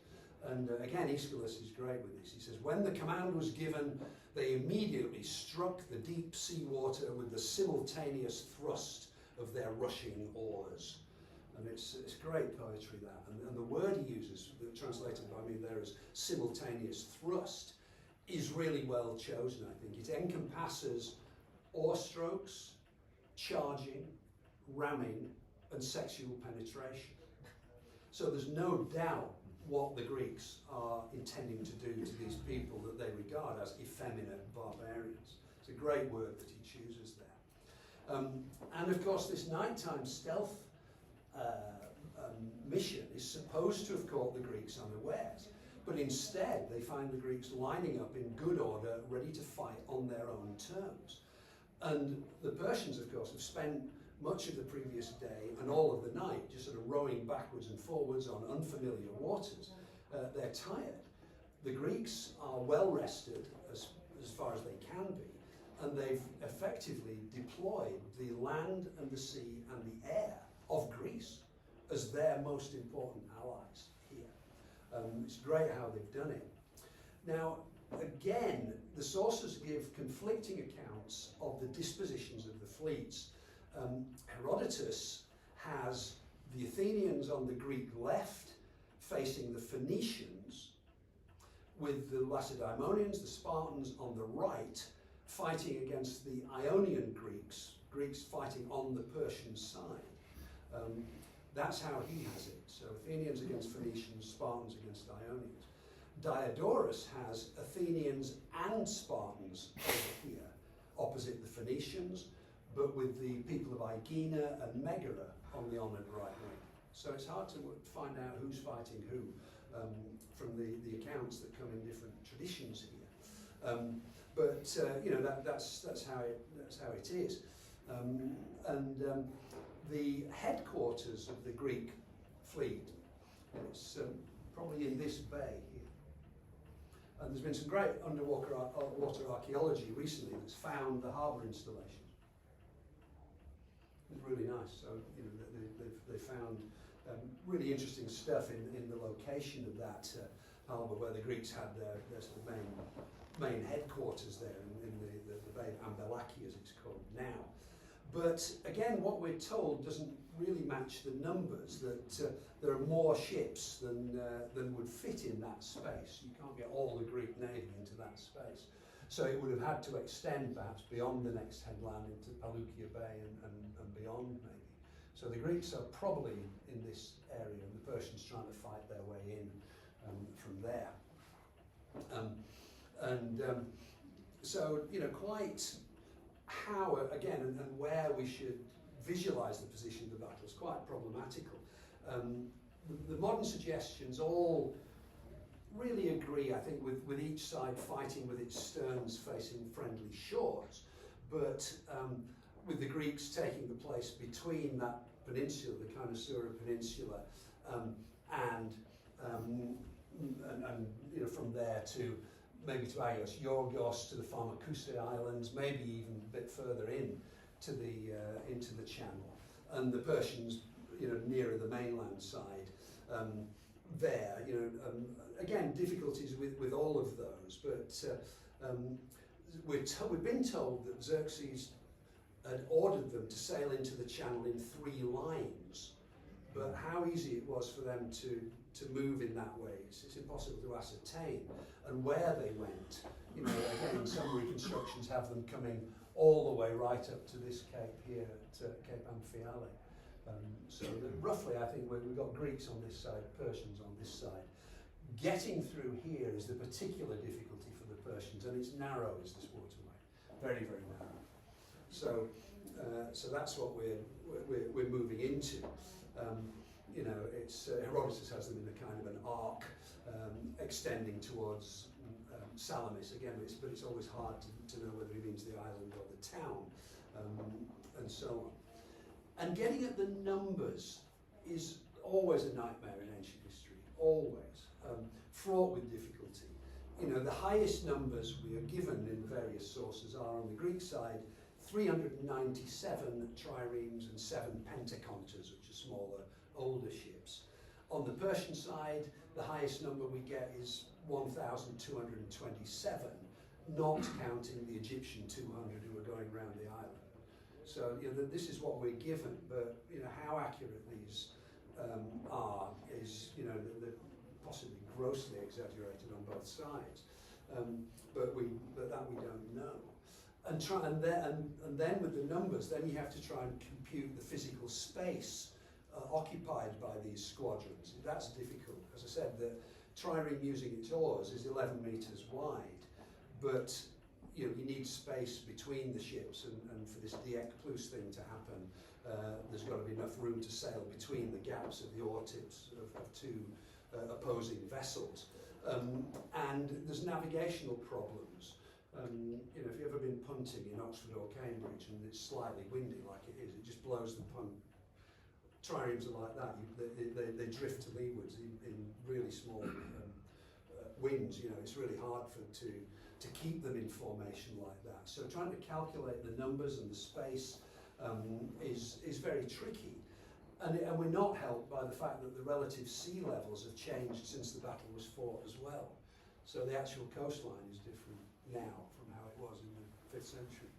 [SPEAKER 2] And again, Aeschylus is great with this. He says, when the command was given, they immediately struck the deep sea water with the simultaneous thrust of their rushing oars. And it's great poetry, that. And the word he uses, translated by me there as simultaneous thrust, is really well chosen, I think. It encompasses oar strokes, charging, ramming, and sexual penetration. So there's no doubt what the Greeks are intending to do to these people that they regard as effeminate barbarians. It's a great word that he chooses there. And of course, this nighttime stealth mission is supposed to have caught the Greeks unawares, but instead they find the Greeks lining up in good order, ready to fight on their own terms. And the Persians, of course, have spent much of the previous day and all of the night just sort of rowing backwards and forwards on unfamiliar waters. They're tired. The Greeks are well rested as far as they can be, and they've effectively deployed the land and the sea and the air of Greece as their most important allies here. It's great how they've done it. Now, again, the sources give conflicting accounts of the dispositions of the fleets. Herodotus has the Athenians on the Greek left facing the Phoenicians, with the Lacedaemonians, the Spartans, on the right fighting against the Ionian Greeks fighting on the Persian side. That's how he has it. So Athenians against Phoenicians, Spartans against Ionians. Diodorus has Athenians and Spartans over here, opposite the Phoenicians, but with the people of Aegina and Megara on the honoured right wing. So it's hard to find out who's fighting who from the accounts that come in different traditions here. That's how it is. The headquarters of the Greek fleet, it's probably in this bay here. And there's been some great underwater water archaeology recently that's found the harbour installations. It's really nice. So they found really interesting stuff in the location of that harbour where the Greeks had their sort of main headquarters there in the Bay of Ambelaki, as it's called now. But again, what we're told doesn't really match the numbers, that there are more ships than would fit in that space. You can't get all the Greek navy into that space. So it would have had to extend perhaps beyond the next headland into Palukia Bay and beyond maybe. So the Greeks are probably in this area and the Persians trying to fight their way in from there. So, quite how, again, and where we should visualise the position of the battle is quite problematical. The modern suggestions all really agree, I think, with each side fighting with its sterns facing friendly shores, but with the Greeks taking the place between that peninsula, the Kynosura Peninsula, and from there to maybe to Agios Yorgos, to the Pharmakousai Islands, maybe even a bit further in to into the Channel, and the Persians, nearer the mainland side. There, again, difficulties with all of those, but we've been told that Xerxes had ordered them to sail into the Channel in 3 lines, but how easy it was for them to move in that way, it's impossible to ascertain. And where they went, again, some reconstructions have them coming all the way right up to this cape here at Cape Amphiale. So roughly, I think we've got Greeks on this side, Persians on this side. Getting through here is the particular difficulty for the Persians, and it's narrow as this waterway, very, very narrow. So that's what we're moving into. It's Herodotus has them in a kind of an arc extending towards Salamis again, but it's always hard to know whether he means the island or the town, and so on. And getting at the numbers is always a nightmare in ancient history, always, fraught with difficulty. The highest numbers we are given in the various sources are on the Greek side, 397 triremes and 7 pentaconters, which are smaller, older ships. On the Persian side, the highest number we get is 1,227, not counting the Egyptian 200 who are going around the island. So this is what we're given, but how accurate these are is they're possibly grossly exaggerated on both sides, but that we don't know. And then with the numbers, then you have to try and compute the physical space occupied by these squadrons. That's difficult. As I said, the trireme using its oars is 11 metres wide, but you need space between the ships, and for this diek plus thing to happen, there's got to be enough room to sail between the gaps of the oar tips of 2 opposing vessels. And there's navigational problems. If you've ever been punting in Oxford or Cambridge and it's slightly windy like it is, it just blows the punt. Triremes are like that. They drift to leewards in really small winds. It's really hard to keep them in formation like that. So trying to calculate the numbers and the space is very tricky. And we're not helped by the fact that the relative sea levels have changed since the battle was fought as well. So the actual coastline is different now from how it was in the 5th century.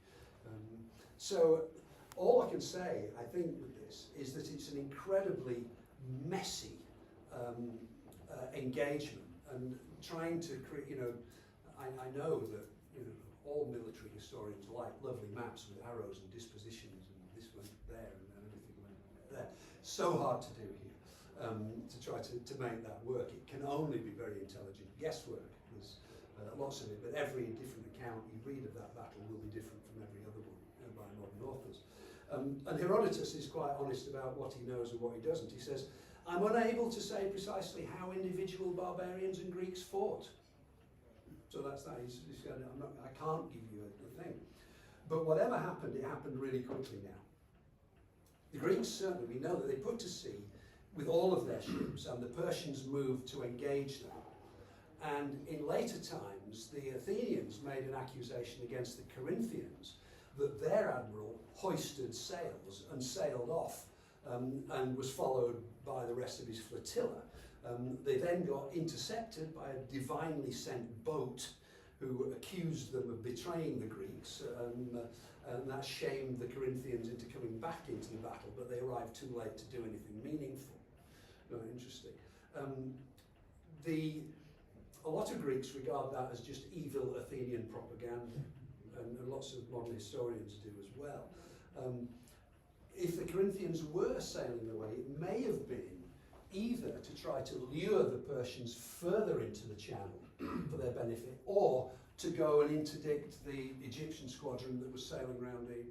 [SPEAKER 2] So all I can say, I think, with this is that it's an incredibly messy engagement, and trying to create, I know that all military historians like lovely maps with arrows and dispositions, and this went there and everything went there. So hard to do here, to try to make that work. It can only be very intelligent guesswork. There's lots of it, but every different account you read of that battle will be different from every other one by modern authors. And Herodotus is quite honest about what he knows and what he doesn't. He says, I'm unable to say precisely how individual barbarians and Greeks fought. So that's that. He's going, I can't give you a thing. But whatever happened, it happened really quickly now. The Greeks, certainly, we know that they put to sea with all of their ships, and the Persians moved to engage them. And in later times, the Athenians made an accusation against the Corinthians that their admiral hoisted sails and sailed off and was followed by the rest of his flotilla. They then got intercepted by a divinely sent boat who accused them of betraying the Greeks, and that shamed the Corinthians into coming back into the battle, but they arrived too late to do anything meaningful. No, interesting. A lot of Greeks regard that as just evil Athenian propaganda, and lots of modern historians do as well. If the Corinthians were sailing away, it may have been either to try to lure the Persians further into the channel for their benefit, or to go and interdict the Egyptian squadron that was sailing around the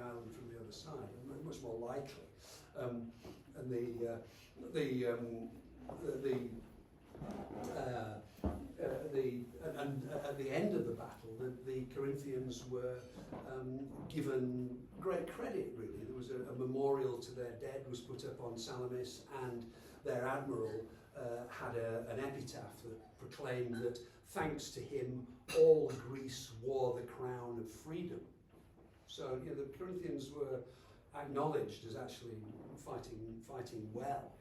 [SPEAKER 2] island from the other side. Much more likely. And at the end of the battle, the Corinthians were given great credit, really. There was a memorial to their dead was put up on Salamis, and their admiral had an epitaph that proclaimed that thanks to him, all Greece wore the crown of freedom. So the Corinthians were acknowledged as actually fighting well.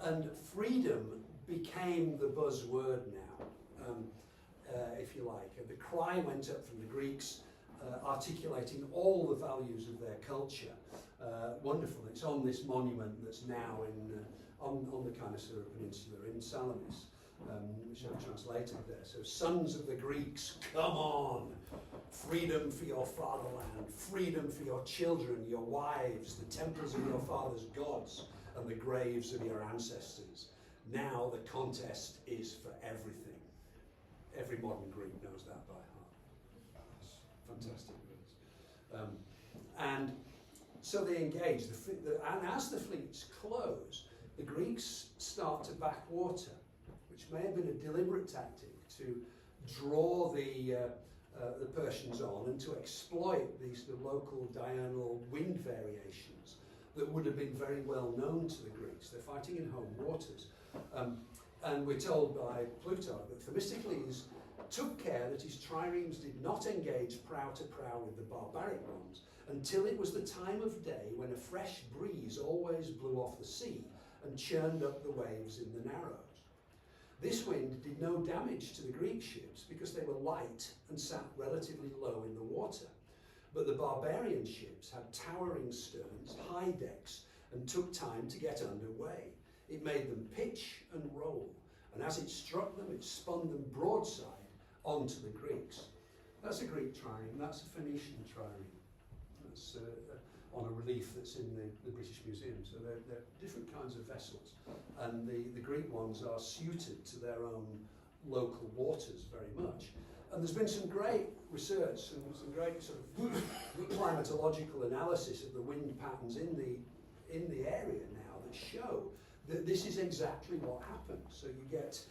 [SPEAKER 2] And freedom became the buzzword now, if you like. The cry went up from the Greeks, articulating all the values of their culture. Wonderful. It's on this monument that's now on the Kynossera Peninsula in Salamis, which I've translated there. So, sons of the Greeks, come on! Freedom for your fatherland, freedom for your children, your wives, the temples of your father's gods, and the graves of your ancestors. Now the contest is for everything. Every modern Greek knows that by heart. Fantastic words. And so they engage, and as the fleets close, the Greeks start to back water, which may have been a deliberate tactic to draw the Persians on and to exploit these local diurnal wind variations that would have been very well known to the Greeks. They're fighting in home waters. And we're told by Plutarch that Themistocles took care that his triremes did not engage prow to prow with the barbaric ones until it was the time of day when a fresh breeze always blew off the sea and churned up the waves in the narrows. This wind did no damage to the Greek ships because they were light and sat relatively low in the water. But the barbarian ships had towering sterns, high decks, and took time to get underway. It made them pitch and roll, and as it struck them, it spun them broadside onto the Greeks. That's a Greek trireme, that's a Phoenician trireme. That's on a relief that's in the British Museum. So they're different kinds of vessels, and the Greek ones are suited to their own local waters very much. And there's been some great research and some great sort of climatological analysis of the wind patterns in the area now that show that this is exactly what happens. So you get,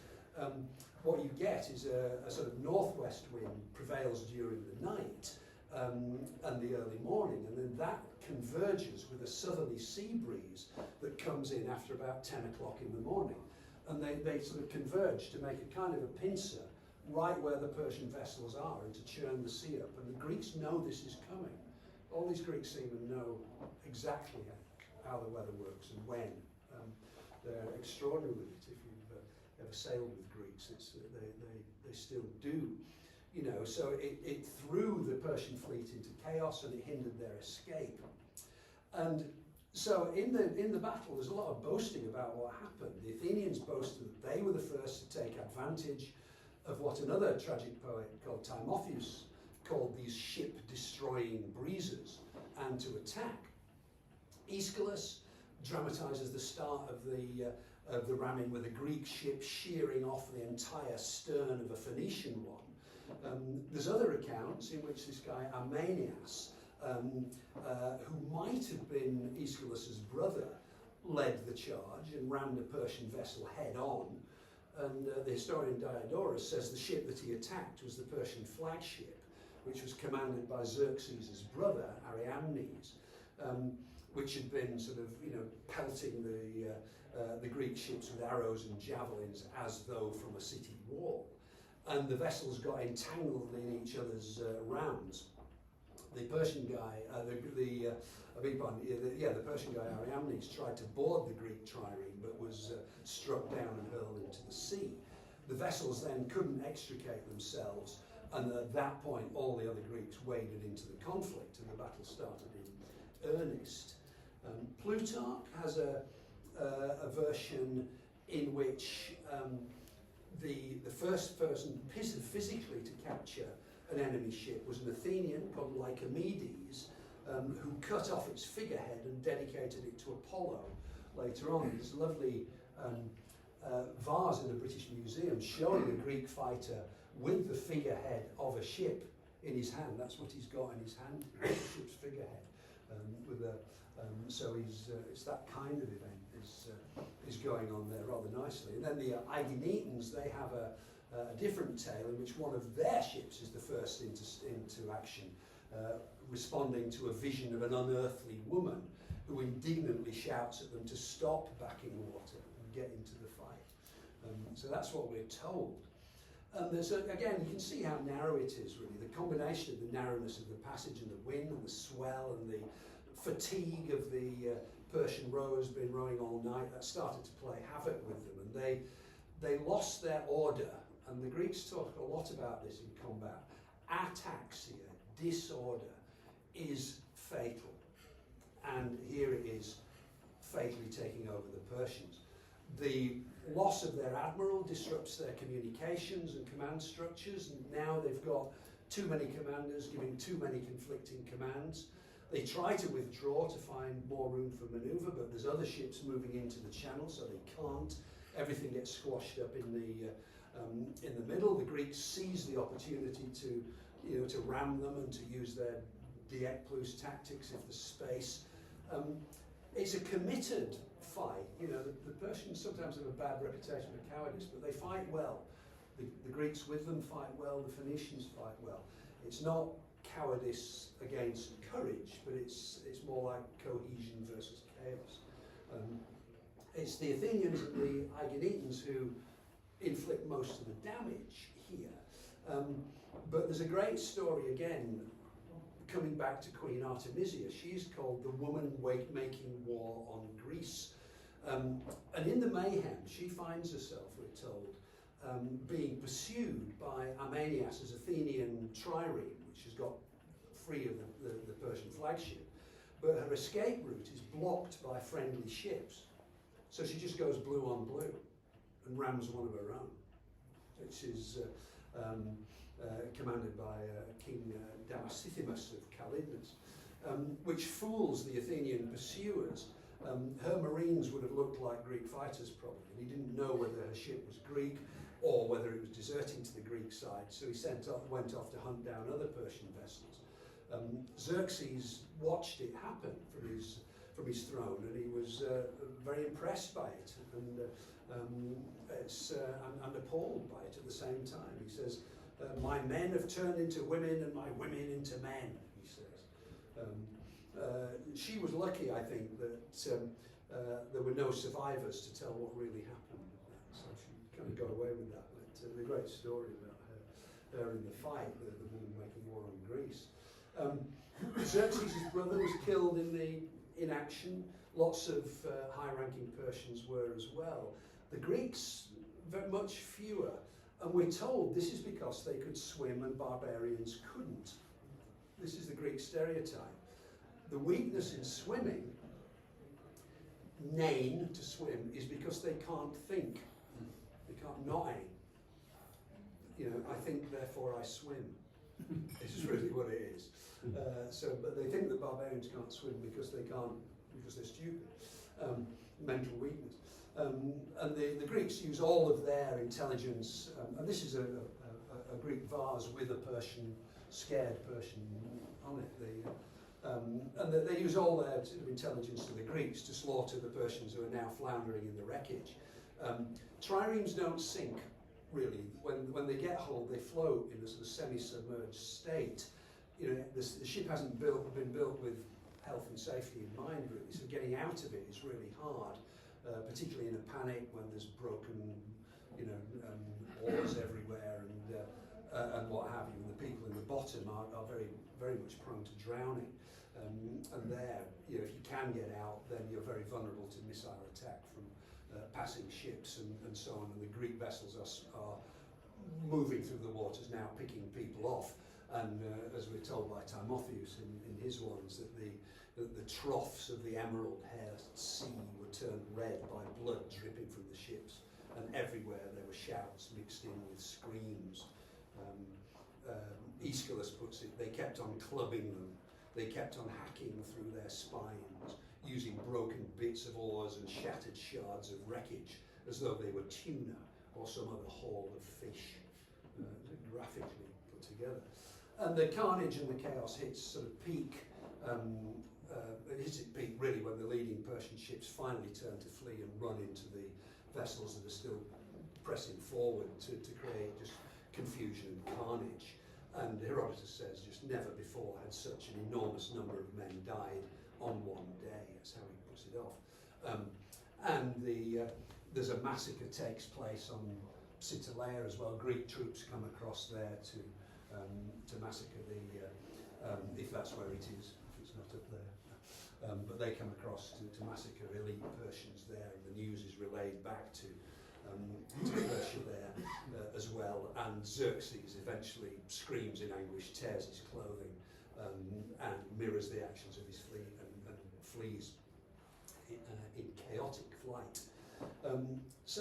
[SPEAKER 2] what you get is a sort of northwest wind prevails during the night and the early morning, and then that converges with a southerly sea breeze that comes in after about 10 o'clock in the morning. And they sort of converge to make a kind of a pincer right where the Persian vessels are and to churn the sea up. And the Greeks know this is coming. All these Greek seamen know exactly how the weather works and when. They're extraordinary with it. If you've ever sailed with Greeks, they still do. So it threw the Persian fleet into chaos and it hindered their escape. And so in the battle, there's a lot of boasting about what happened. The Athenians boasted that they were the first to take advantage of what another tragic poet called Timotheus called these ship-destroying breezes, and to attack. Aeschylus dramatises the start of the ramming with a Greek ship shearing off the entire stern of a Phoenician one. There's other accounts in which this guy Amanias, who might have been Aeschylus's brother, led the charge and rammed a Persian vessel head on. And the historian Diodorus says the ship that he attacked was the Persian flagship, which was commanded by Xerxes' brother, Ariamnes. which had been sort of, pelting the Greek ships with arrows and javelins as though from a city wall. And the vessels got entangled in each other's rounds. The Persian guy, the Persian guy Ariamnes tried to board the Greek trireme, but was struck down and hurled into the sea. The vessels then couldn't extricate themselves, and at that point all the other Greeks waded into the conflict, and the battle started in earnest. Plutarch has a version in which the first person physically to capture an enemy ship was an Athenian called Lycomedes, who cut off its figurehead and dedicated it to Apollo later on. There's a lovely vase in the British Museum showing a Greek fighter with the figurehead of a ship in his hand. That's what he's got in his hand, the ship's figurehead. So it's that kind of event is going on there rather nicely. And then the Aeginetans, they have a different tale in which one of their ships is the first into action, responding to a vision of an unearthly woman who indignantly shouts at them to stop backing water and get into the fight. So that's what we're told. And again, you can see how narrow it is, really. The combination of the narrowness of the passage and the wind and the swell and the fatigue of the Persian rowers been rowing all night, that started to play havoc with them, and they lost their order. And the Greeks talk a lot about this in combat. Ataxia, disorder, is fatal. And here it is fatally taking over the Persians. The loss of their admiral disrupts their communications and command structures, and now they've got too many commanders giving too many conflicting commands. They try to withdraw to find more room for manoeuvre, but there's other ships moving into the channel, so they can't. Everything gets squashed up in the middle. The Greeks seize the opportunity to ram them and to use their diekplous tactics if there's space. It's a committed fight. The Persians sometimes have a bad reputation for cowardice, but they fight well. The Greeks with them fight well. The Phoenicians fight well. It's not cowardice against courage, but it's more like cohesion versus chaos. It's the Athenians and the Aeginetans who inflict most of the damage here. But there's a great story again, coming back to Queen Artemisia. She's called the woman making war on Greece. And in the mayhem, she finds herself, we're told, being pursued by Amanias's Athenian trireme, which has got free of the Persian flagship. But her escape route is blocked by friendly ships. So she just goes blue on blue and rams one of her own, which is commanded by King Damasithemus of Calydnus, which fools the Athenian pursuers. Her marines would have looked like Greek fighters probably, and he didn't know whether her ship was Greek or whether it was deserting to the Greek side, so he went off to hunt down other Persian vessels. Xerxes watched it happen from his throne, and he was very impressed by it, and appalled by it at the same time. He says, "My men have turned into women, and my women into men," he says. She was lucky, I think, that there were no survivors to tell what really happened. So she kind of got away with that. But the great story about her in the fight, the woman making war on Greece. Xerxes' brother was killed in action. Lots of high-ranking Persians were as well. The Greeks, very much fewer. And we're told this is because they could swim and barbarians couldn't. This is the Greek stereotype. The weakness in swimming, nein, to swim, is because they can't think. They can't not aim. I think, therefore I swim. This is really what it is. But they think that barbarians can't swim because they're stupid. Mental weakness. And the Greeks use all of their intelligence, and this is a Greek vase with a scared Persian on it. And they use all their intelligence to the Greeks to slaughter the Persians who are now floundering in the wreckage. Triremes don't sink, really. When they get hold, they float in a sort of semi-submerged state. The ship hasn't been built with health and safety in mind, really. So getting out of it is really hard, particularly in a panic when there's broken, oars everywhere and what have you. And the people in the bottom are very, very much prone to drowning. And there, if you can get out, then you're very vulnerable to missile attack from passing ships and so on. And the Greek vessels are moving through the waters now, picking people off. And as we're told by Timotheus in his ones, that the troughs of the Emerald Hair Sea were turned red by blood dripping from the ships, and everywhere there were shouts mixed in with screams. Aeschylus puts it, they kept on clubbing them, they kept on hacking through their spines, using broken bits of oars and shattered shards of wreckage, as though they were tuna or some other haul of fish, graphically put together. And the carnage and the chaos hits sort of peak, it hits its peak really when the leading Persian ships finally turn to flee and run into the vessels that are still pressing forward to create just confusion and carnage. And Herodotus says just never before had such an enormous number of men died on one day. That's how he puts it off. There's a massacre takes place on Citolea as well. Greek troops come across there to massacre if that's where it is, if it's not up there. But they come across to massacre elite Persians there, and the news is relayed back to Kershaw there as well. And Xerxes eventually screams in anguish, tears his clothing, and mirrors the actions of his fleet and flees in chaotic flight.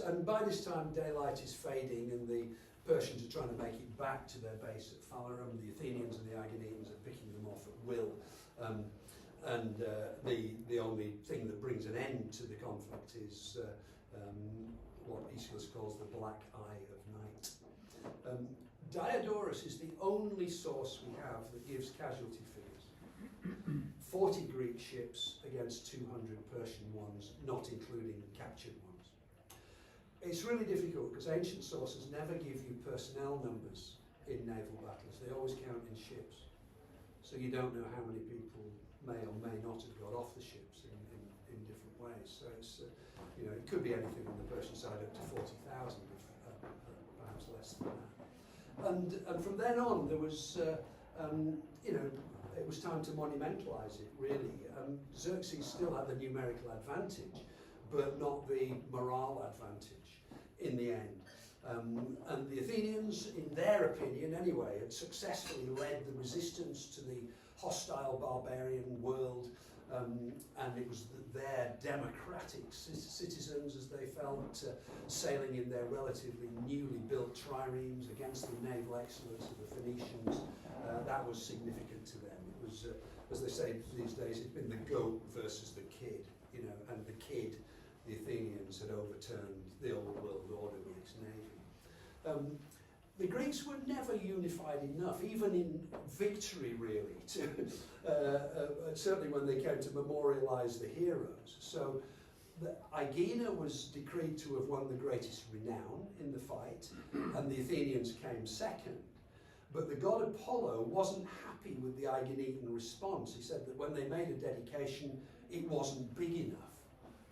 [SPEAKER 2] And by this time, daylight is fading, and the Persians are trying to make it back to their base at Phalerum. The Athenians and the Aeginetans are picking them off at will. The only thing that brings an end to the conflict is what Aeschylus calls the black eye of night. Diodorus is the only source we have that gives casualty figures. 40 Greek ships against 200 Persian ones, not including captured ones. It's really difficult because ancient sources never give you personnel numbers in naval battles. They always count in ships. So you don't know how many people may or may not have got off the ships in different ways. So it's, it could be anything on the Persian side up to 40,000, perhaps less than that. And from then on, there was, it was time to monumentalise it, really. Xerxes still had the numerical advantage, but not the morale advantage in the end. And the Athenians, in their opinion anyway, had successfully led the resistance to the hostile barbarian world, and it was their democratic citizens, as they felt, sailing in their relatively newly built triremes against the naval excellence of the Phoenicians. That was significant to them. It was, as they say these days, it'd been the goat versus the kid, and the kid, the Athenians, had overturned the old world order with its navy. The Greeks were never unified enough, even in victory, really, to certainly when they came to memorialise the heroes. So Aegina was decreed to have won the greatest renown in the fight, and the Athenians came second. But the god Apollo wasn't happy with the Aeginetan response. He said that when they made a dedication, it wasn't big enough.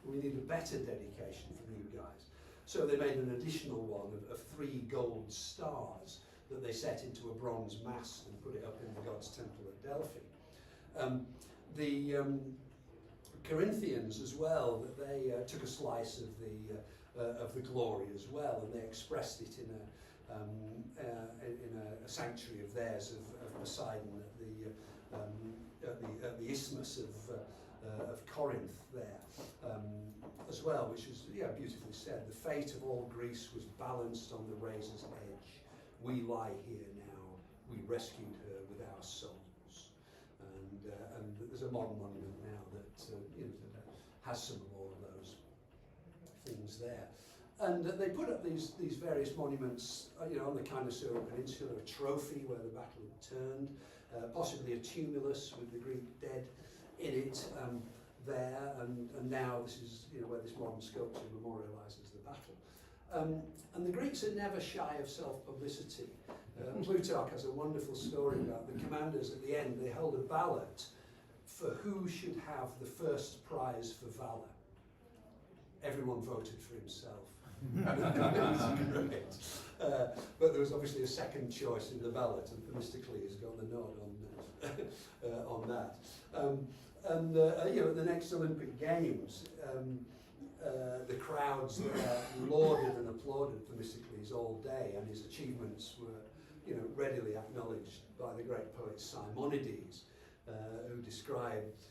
[SPEAKER 2] We need a better dedication from you guys. So they made an additional one of 3 gold stars that they set into a bronze mast and put it up in the god's temple at Delphi. The Corinthians as well, that they took a slice of the glory as well, and they expressed it in a sanctuary of theirs of Poseidon at the isthmus of Corinth there, as well, which is beautifully said. The fate of all Greece was balanced on the razor's edge. We lie here now. We rescued her with our souls. And there's a modern monument now that has some of all of those things there. And they put up these various monuments, on the Kynossera Peninsula, a trophy where the battle had turned, possibly a tumulus with the Greek dead in it there, and now this is where this modern sculpture memorialises the battle. And the Greeks are never shy of self-publicity. Plutarch has a wonderful story about the commanders at the end. They held a ballot for who should have the first prize for valour. Everyone voted for himself. Great. But there was obviously a second choice in the ballot, and Themistocles got the nod on that. At the next Olympic Games, the crowds there lauded and applauded Themistocles all day, and his achievements were, readily acknowledged by the great poet Simonides, who described,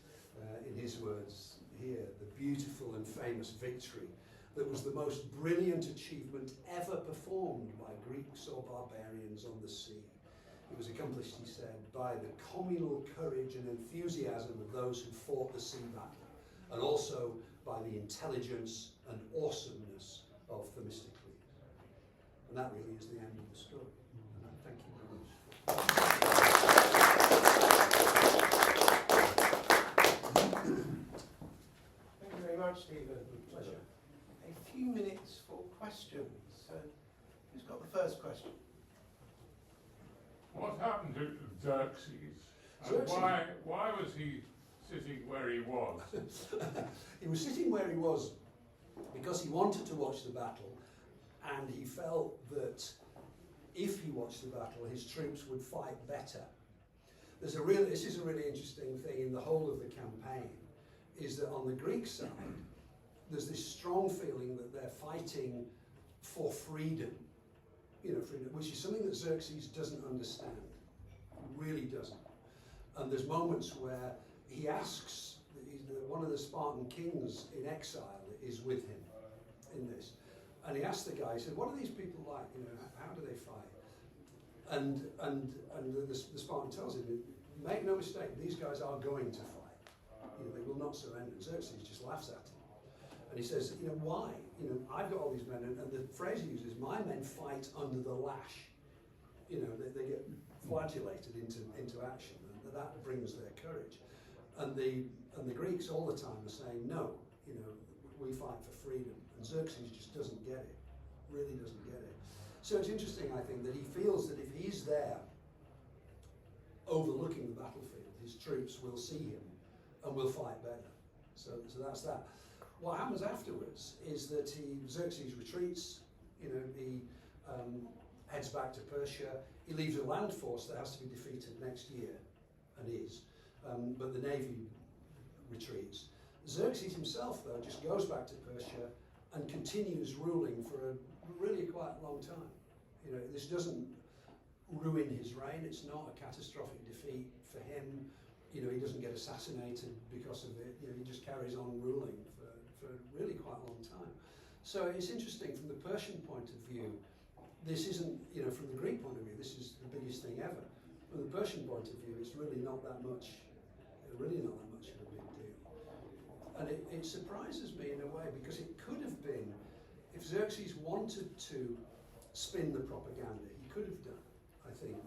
[SPEAKER 2] in his words here, the beautiful and famous victory that was the most brilliant achievement ever performed by Greeks or barbarians on the sea. It was accomplished, he said, by the communal courage and enthusiasm of those who fought the sea battle, and also by the intelligence and awesomeness of Themistocles. And that really is the end of the story. And thank you very much.
[SPEAKER 1] Thank you very much, Stephen.
[SPEAKER 2] Pleasure.
[SPEAKER 1] A few minutes for questions. Who's got the first question?
[SPEAKER 3] What happened to Xerxes? And why was he sitting where he was?
[SPEAKER 2] He was sitting where he was because he wanted to watch the battle, and he felt that if he watched the battle, his troops would fight better. This is a really interesting thing in the whole of the campaign, is that on the Greek side, there's this strong feeling that they're fighting for freedom, freedom, which is something that Xerxes doesn't understand, really doesn't. And there's moments where he asks, one of the Spartan kings in exile is with him in this, and he asked the guy, he said, what are these people like, how do they fight? And the Spartan tells him, make no mistake, these guys are going to fight. They will not surrender. And Xerxes just laughs at him. And he says, why? I've got all these men, and the phrase he uses, my men fight under the lash. They get flagellated into action, and that brings their courage. And the Greeks all the time are saying, no, we fight for freedom. And Xerxes just doesn't get it, really doesn't get it. So it's interesting, I think, that he feels that if he's there overlooking the battlefield, his troops will see him and will fight better. So that's that. What happens afterwards is that Xerxes retreats, he heads back to Persia. He leaves a land force that has to be defeated next year, and is, but the navy retreats. Xerxes himself, though, just goes back to Persia and continues ruling for a really quite long time. This doesn't ruin his reign. It's not a catastrophic defeat for him. He doesn't get assassinated because of it. He just carries on ruling for really quite a long time. So it's interesting from the Persian point of view. This isn't, from the Greek point of view, this is the biggest thing ever. From the Persian point of view, it's really not that much of a big deal. And it surprises me in a way, because it could have been, if Xerxes wanted to spin the propaganda, he could have done. I think,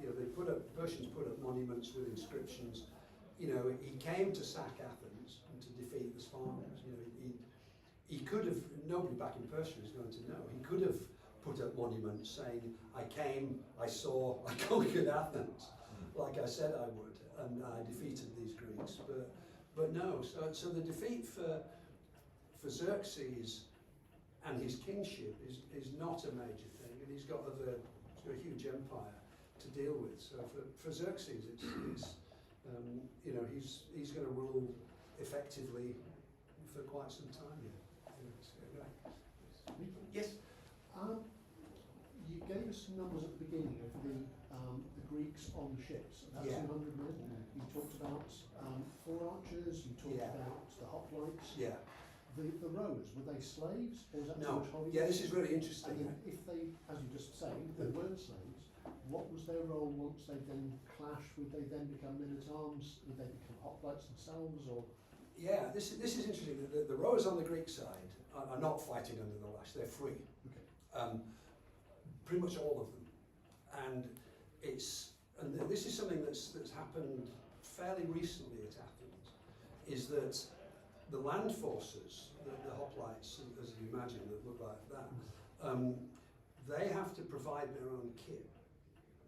[SPEAKER 2] Persians put up monuments with inscriptions. He came to sack Athens and to defeat the Spartans. He could have, nobody back in Persia is going to know, he could have put up monuments saying, I came, I saw, I conquered Athens, like I said I would, and I defeated these Greeks. But no, so the defeat for Xerxes and his kingship is not a major thing, and he's got a huge empire to deal with. So for Xerxes, he's going to rule effectively for quite some time here.
[SPEAKER 1] Yes.
[SPEAKER 4] You gave us some numbers at the beginning of the Greeks on the ships, about 200 men. You talked about 4 archers, you talked about the hoplites.
[SPEAKER 2] Yeah.
[SPEAKER 4] The rowers, were they slaves, or was that
[SPEAKER 2] No.
[SPEAKER 4] too much hobby?
[SPEAKER 2] Yeah, this is really interesting.
[SPEAKER 4] And if they, as you just say, they weren't slaves, what was their role once they then clashed? Would they then become men-at-arms? Would they become hoplites themselves, or?
[SPEAKER 2] Yeah, this is interesting. The rowers on the Greek side are not fighting under the lash; they're free.
[SPEAKER 4] Okay.
[SPEAKER 2] Pretty much all of them, and this is something that's happened fairly recently at Athens, is that the land forces, the hoplites, as you imagine, that look like that, they have to provide their own kit.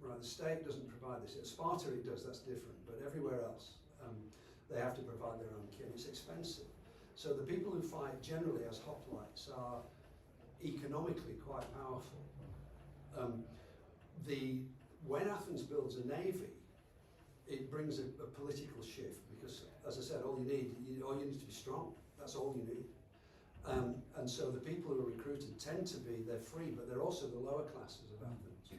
[SPEAKER 2] Right, the state doesn't provide this. At Sparta it does, that's different, but everywhere else, they have to provide their own kit. It's expensive. So the people who fight generally as hoplites are economically quite powerful. When Athens builds a navy, it brings a political shift because, as I said, all you need to be strong. That's all you need. And so the people who are recruited tend to be, they're free, but they're also the lower classes of Athens,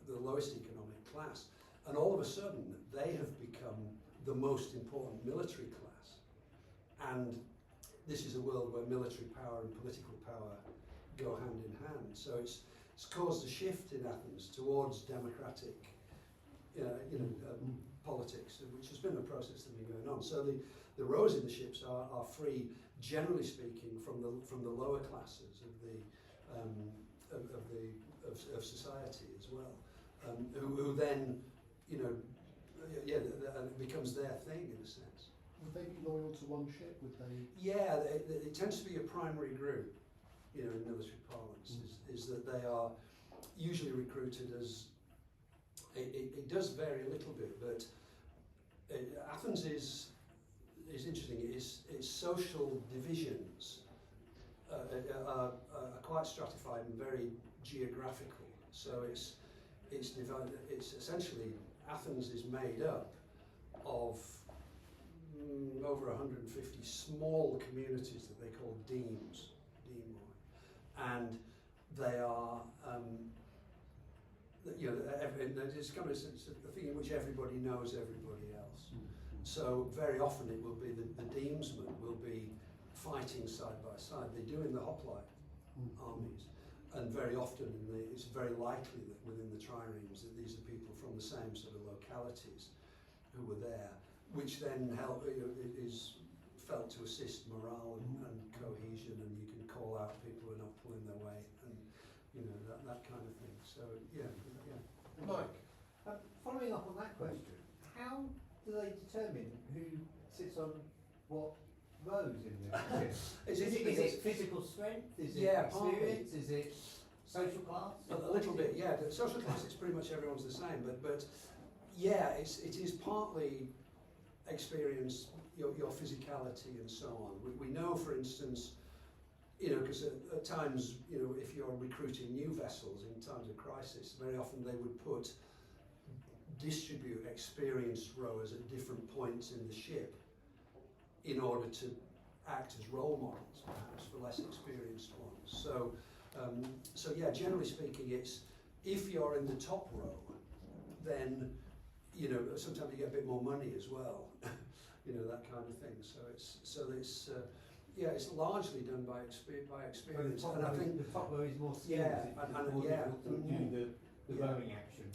[SPEAKER 2] the lowest economic class. And all of a sudden, they have become the most important military class. And this is a world where military power and political power go hand in hand. So it's caused a shift in Athens towards democratic politics, which has been a process that's been going on. So the rows in the ships are free, generally speaking, from the lower classes of society as well, who then, it becomes their thing in a sense.
[SPEAKER 4] Would they be loyal to one ship? Would they?
[SPEAKER 2] Yeah, it tends to be a primary group, in military parlance, is that they are usually recruited as. It does vary a little bit, but Athens is interesting. Its social divisions are quite stratified and very geographical. So it's divided. It's essentially Athens is made up of over 150 small communities that they call demes, and they are. It's kind of a thing in which everybody knows everybody else. So very often it will be the demesmen will be fighting side by side. They do in the hoplite armies, and very often it's very likely that within the triremes that these are people from the same sort of localities who were there, which then is felt to assist morale and cohesion, and you can call out people who are not pulling their weight, and that kind of thing. So yeah.
[SPEAKER 1] Mike?
[SPEAKER 5] Following up on that question, how do they determine who sits on what rows in the ship? Is it physical strength? Is it experience? Is it social class?
[SPEAKER 2] A little bit, yeah. The social class, it's pretty much everyone's the same, but yeah, it is partly experience, your physicality and so on. We know, for instance, because at times, if you're recruiting new vessels in times of crisis, very often they would distribute experienced rowers at different points in the ship in order to act as role models, perhaps, for less experienced ones. So yeah, generally speaking, it's if you're in the top row, then sometimes you get a bit more money as well, that kind of thing. It's largely done by experience, and I think
[SPEAKER 5] the top row is more skilled.
[SPEAKER 2] Yeah,
[SPEAKER 5] it's more difficult to do the rowing action.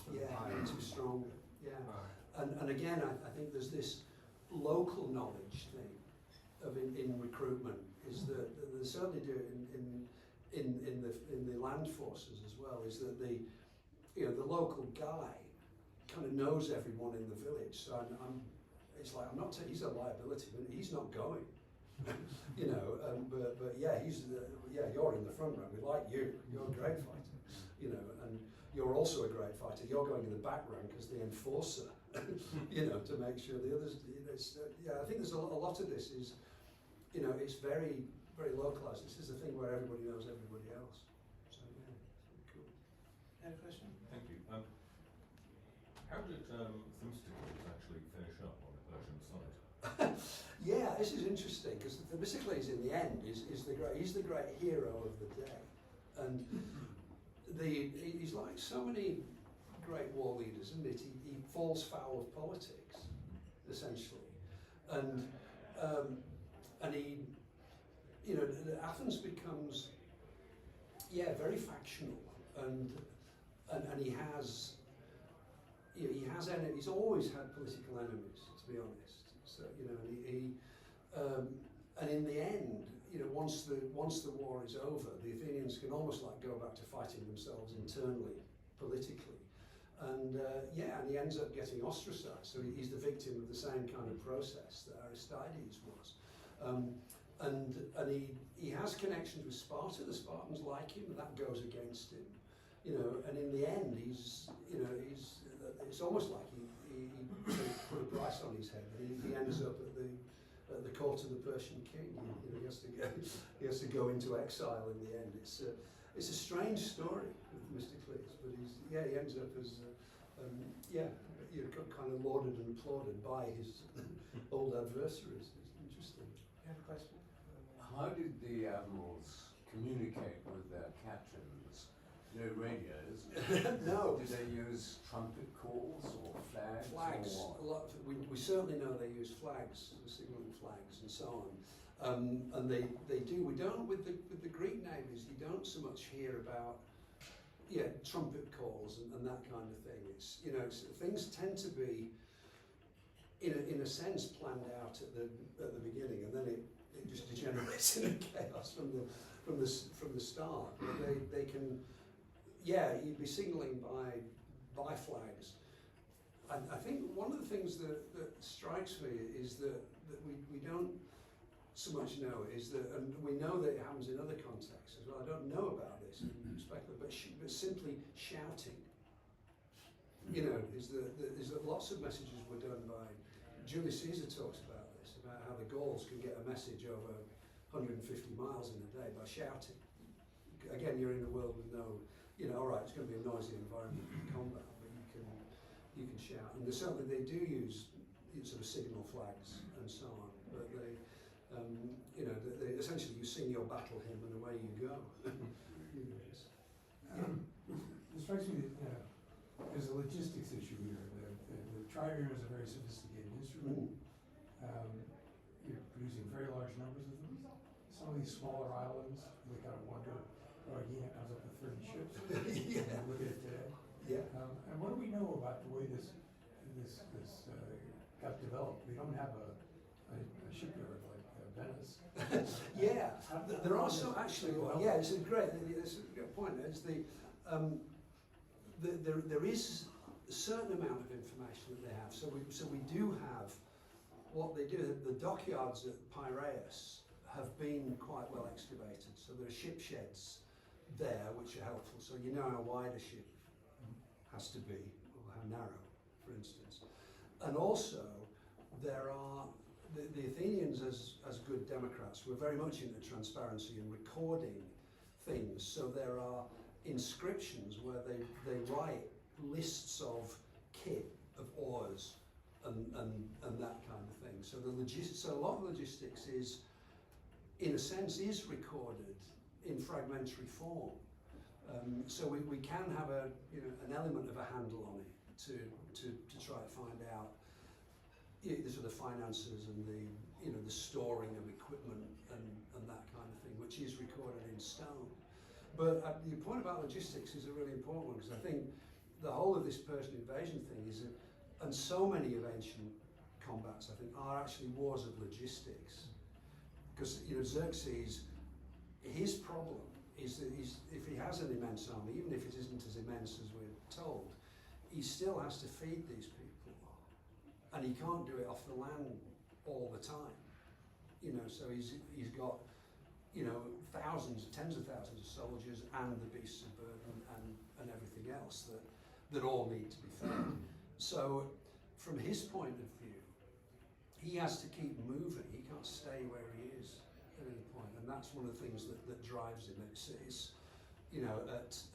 [SPEAKER 2] too strong. Yeah,
[SPEAKER 5] Right.
[SPEAKER 2] and again, I think there's this local knowledge thing of in recruitment is that they certainly do it in the land forces as well. Is that the local guy kind of knows everyone in the village. So it's like he's a liability, but he's not going. But yeah, you're in the front row. We like you. You're a great fighter, and you're also a great fighter. You're going in the back rank as the enforcer, to make sure the others. I think there's a lot of this is, it's very, very localized. This is a thing where everybody knows everybody else. So yeah, it's cool.
[SPEAKER 1] Any question?
[SPEAKER 6] Thank you. How did Themistocles actually finish up on the Persian side?
[SPEAKER 2] Yeah, this is interesting because Themistocles in the end is the great hero of the day, and he's like so many great war leaders, isn't it? He falls foul of politics, essentially, and he, Athens becomes very factional, and he has enemies. He's always had political enemies, to be honest. So and in the end, once the war is over, the Athenians can almost like go back to fighting themselves internally, politically, and he ends up getting ostracized. So he's the victim of the same kind of process that Aristides was, and he has connections with Sparta. The Spartans like him, and that goes against him, and in the end, it's almost like he he put a price on his head, and he ends up at the court of the Persian king. He has to go into exile in the end. It's a strange story with Mr. Cleese, but he ends up as kind of lauded and applauded by his old adversaries. It's interesting.
[SPEAKER 1] You have a question?
[SPEAKER 7] How did the admirals communicate with their captains? No radios.
[SPEAKER 2] No.
[SPEAKER 7] Did they use trumpet calls or flags?
[SPEAKER 2] Flags.
[SPEAKER 7] Or
[SPEAKER 2] A lot. We certainly know they use flags, signalling flags, and so on. And they do. We don't with the Greek navies. You don't so much hear about trumpet calls and that kind of thing. It's things tend to be in a sense planned out at the beginning, and then it just degenerates into chaos from the start. But they can. You'd be signalling by flags. I think one of the things that strikes me is that we don't so much know is that, and we know that it happens in other contexts as well. I don't know about this, but simply shouting. Is that lots of messages were done by Julius Caesar talks about this, about how the Gauls can get a message over 150 miles in a day by shouting. Again, you're in a world with no. All right, it's going to be a noisy environment in combat, but you can shout. And certainly they do use sort of signal flags and so on. But they essentially you sing your battle hymn and away you go.
[SPEAKER 8] It strikes me that there's a logistics issue here. The trireme is a very sophisticated instrument. You're producing very large numbers of them. Some of these smaller islands, we kind of wonder. Again, it comes up with 30 ships. Look at it today.
[SPEAKER 2] Yeah.
[SPEAKER 8] And what do we know about the way this got developed? We don't have a shipyard like Venice.
[SPEAKER 2] There are some actually. It's a great point. There is a certain amount of information that they have. So we do have what they do. The dockyards at Piraeus have been quite well excavated. So there are ship sheds there which are helpful. So you know how wide a ship has to be, or how narrow, for instance. And also, there are the Athenians, as good democrats, were very much into transparency and recording things. So there are inscriptions where they write lists of kit, of oars, and that kind of thing. So so a lot of logistics is, in a sense, is recorded in fragmentary form. So we can have an element of a handle on it to try to find out the sort of finances and the storing of equipment and that kind of thing, which is recorded in stone. But your point about logistics is a really important one, because I think the whole of this Persian invasion thing is, and so many of ancient combats, I think, are actually wars of logistics. Because Xerxes, his problem is that if he has an immense army, even if it isn't as immense as we're told, he still has to feed these people, and he can't do it off the land all the time. So he's got thousands, tens of thousands of soldiers and the beasts of burden and everything else that all need to be fed. So from his point of view, he has to keep moving. He can't stay where he is at any point, and that's one of the things that drives him. It's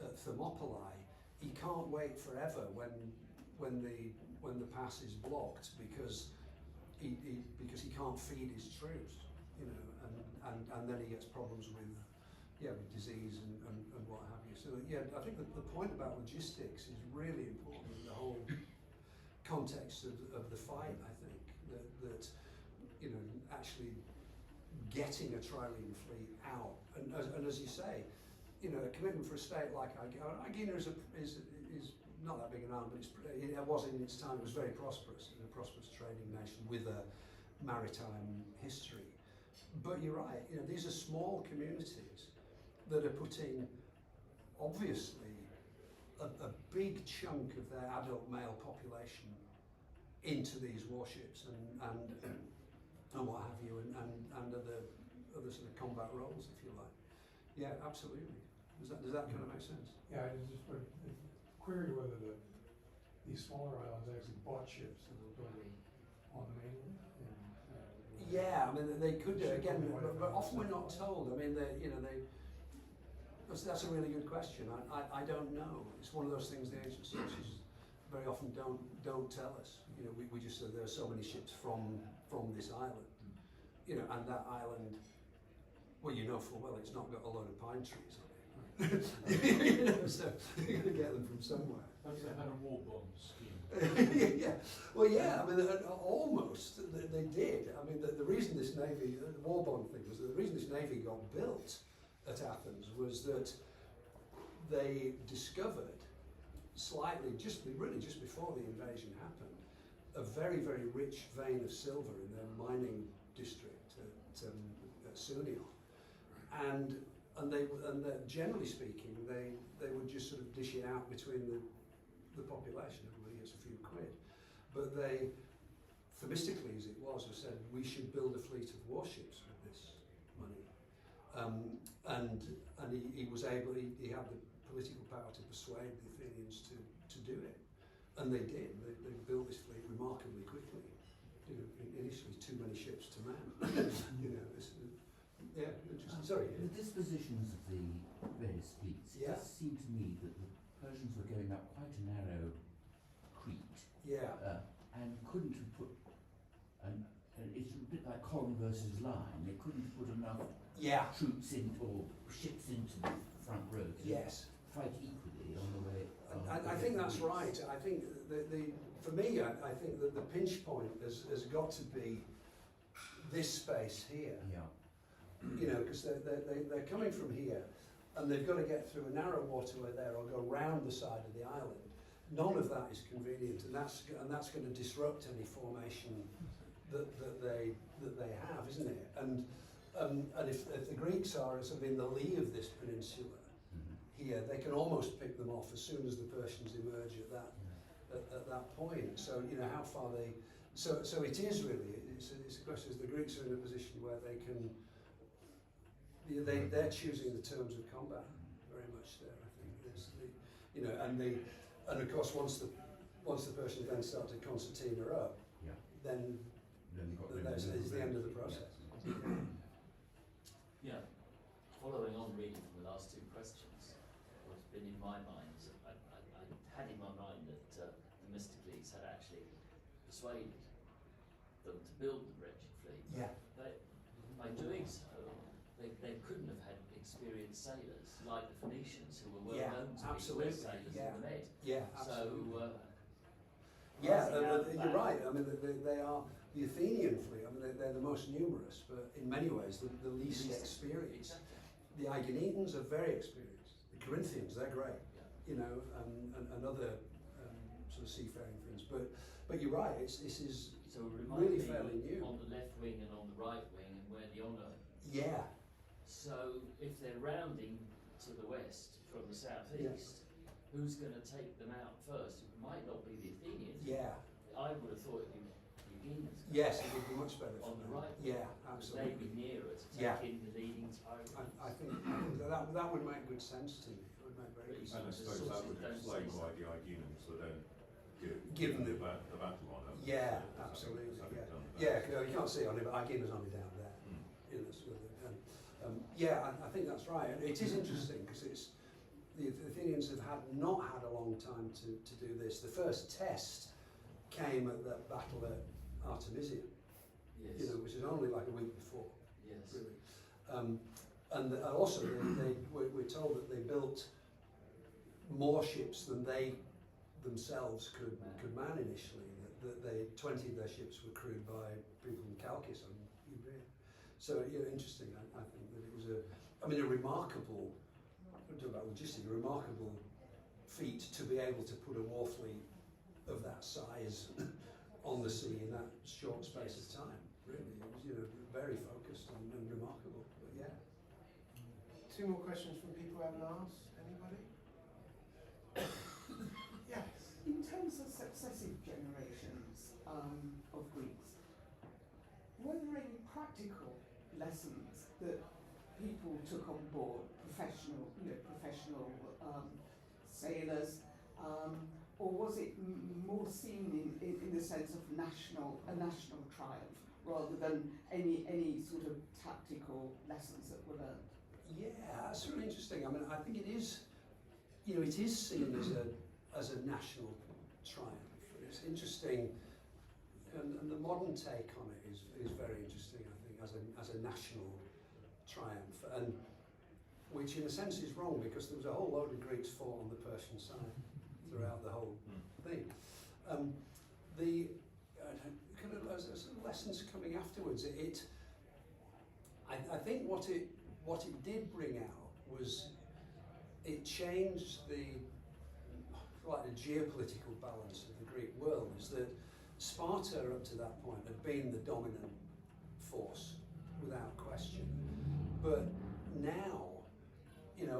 [SPEAKER 2] at Thermopylae, he can't wait forever when the pass is blocked because he can't feed his troops, and then he gets problems with disease and what have you. So I think the point about logistics is really important in the whole context of the fight. I think that actually getting a trireme fleet out, and as you say, a commitment for a state like Aegina is not that big an arm, but it was in its time. It was very prosperous, a prosperous trading nation with a maritime history. But you're right. These are small communities that are putting, obviously, a big chunk of their adult male population into these warships and what have you, and other sort of combat roles, if you like. Yeah, absolutely. Does that kind of make sense?
[SPEAKER 8] Yeah, I just query whether the these smaller islands actually bought ships that were building on the mainland.
[SPEAKER 2] Yeah, I mean they could do again, but often we're not told. I mean, that's a really good question. I don't know. It's one of those things the ancient sources very often don't tell us. You know, we just say there are so many ships from this island. You know, and that island, well, you know full well it's not got a load of pine trees on it. You know, so you're going to get them from somewhere.
[SPEAKER 6] Have they had a war bond scheme?
[SPEAKER 2] Yeah, well, yeah. I mean, almost they did. I mean, the reason this navy, the war bond thing, was that the reason this navy got built at Athens was that they discovered slightly, really just before the invasion happened, a very, very rich vein of silver in their mining district at Sunion, and generally speaking, they would just sort of dish it out between the population. Everybody gets a few quid, but they, themystically as it was, have said we should build a fleet of warships with this money, and he was able. He had the political power to persuade the Athenians to do it, and they did. They built this fleet remarkably quickly. You know, initially too many ships to man. You know, yeah, interesting. Sorry.
[SPEAKER 9] The dispositions of the various fleets, it does seem to me that the Persians were going up quite a narrow creek.
[SPEAKER 2] Yeah.
[SPEAKER 9] And couldn't have put, it's a bit like column versus line, they couldn't put enough troops or ships into the front row to fight equally on the way.
[SPEAKER 2] I think that's right. I think for me, I think that the pinch point has got to be this space here.
[SPEAKER 9] Yeah.
[SPEAKER 2] You know, because they're coming from here, and they've got to get through a narrow waterway there or go round the side of the island. None of that is convenient, and that's going to disrupt any formation that they have, isn't it? And if the Greeks are sort of in the lee of this peninsula here, they can almost pick them off as soon as the Persians emerge at that point. So you know how far they. So it is really. It's a question. Is the Greeks are in a position where they can. They're choosing the terms of combat very much there. I think you know, and of course once the Persians then start to concertina up, then that's the end of the process.
[SPEAKER 10] Yeah, following on reading from the last two questions, what's been in my mind, I had in my mind that Themistocles had actually persuaded them to build the wretched fleet.
[SPEAKER 2] Yeah.
[SPEAKER 10] But by doing so, they couldn't have had experienced sailors like the Phoenicians, who were well known to be the best sailors in the Med.
[SPEAKER 2] Yeah, absolutely.
[SPEAKER 10] So,
[SPEAKER 2] you're right. I mean, they are the Athenian fleet. I mean, they're the most numerous, but in many ways the least experienced.
[SPEAKER 10] Exactly.
[SPEAKER 2] The Aeginetans are very experienced. The Corinthians, they're great. You know, and other sort of seafaring things. But you're right. This is
[SPEAKER 10] so
[SPEAKER 2] really fairly new.
[SPEAKER 10] On the left wing and on the right wing, and where the honour.
[SPEAKER 2] Yeah.
[SPEAKER 10] So if they're rounding to the west from the southeast, who's going to take them out first? It might not be the Athenians.
[SPEAKER 2] Yeah.
[SPEAKER 10] I would have thought it'd be Eugenes.
[SPEAKER 2] Yes, it would be much better
[SPEAKER 10] on the right.
[SPEAKER 2] Yeah, absolutely.
[SPEAKER 10] They'd be nearer to take in the leading tyrants.
[SPEAKER 2] I think that would make good sense to me. It would make very good sense.
[SPEAKER 6] And I suppose that would explain why the Aeginans were then
[SPEAKER 2] given the
[SPEAKER 6] battle honour.
[SPEAKER 2] Yeah, absolutely. Yeah, you can't see it on it, but Aeginus only down there. You know, sort of, I think that's right. And it is interesting because the Athenians have not had a long time to do this. The first test came at that battle at Artemisium, you know, which is only like a week before.
[SPEAKER 10] Yes.
[SPEAKER 2] Really. And also we're told that they built more ships than they themselves could man initially. That 20 of their ships were crewed by people from Chalkis and Euboea. So interesting. I think that it was a remarkable. We're talking about logistics, a remarkable feat to be able to put a war fleet of that size on the sea in that short space of time. Really, it was very focused and remarkable. But yeah.
[SPEAKER 1] Two more questions from people who haven't asked. Anybody? Yes.
[SPEAKER 11] In terms of successive generations of Greeks, were there any practical lessons that people took on board, professional sailors, or was it more seen in the sense of a national triumph rather than any sort of tactical lessons that were learned?
[SPEAKER 2] Yeah, that's really interesting. I mean, I think it is, it is seen as a national triumph. It's interesting, and the modern take on it is very interesting, I think, as a national triumph, and which in a sense is wrong, because there was a whole load of Greeks fought on the Persian side throughout the whole thing. The kind of as lessons coming afterwards, I think what it did bring out was it changed the geopolitical balance of the Greek world. Is that Sparta up to that point had been the dominant force without question, but now,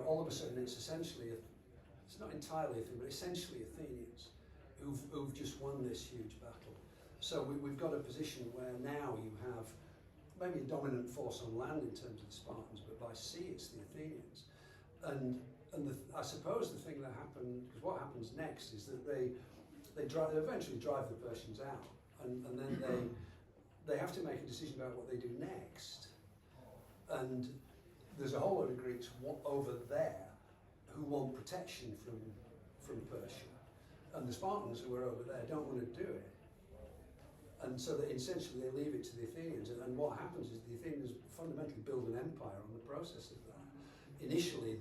[SPEAKER 2] all of a sudden it's essentially, it's not entirely a thing, but essentially Athenians who've just won this huge battle. So we've got a position where now you have maybe a dominant force on land in terms of the Spartans, but by sea it's the Athenians. And I suppose the thing that happened, because what happens next is that they eventually drive the Persians out, and then they have to make a decision about what they do next. And there's a whole lot of Greeks over there who want protection from Persia, and the Spartans who are over there don't want to do it. And so that essentially they leave it to the Athenians, and what happens is the Athenians fundamentally build an empire on the process of that. Initially,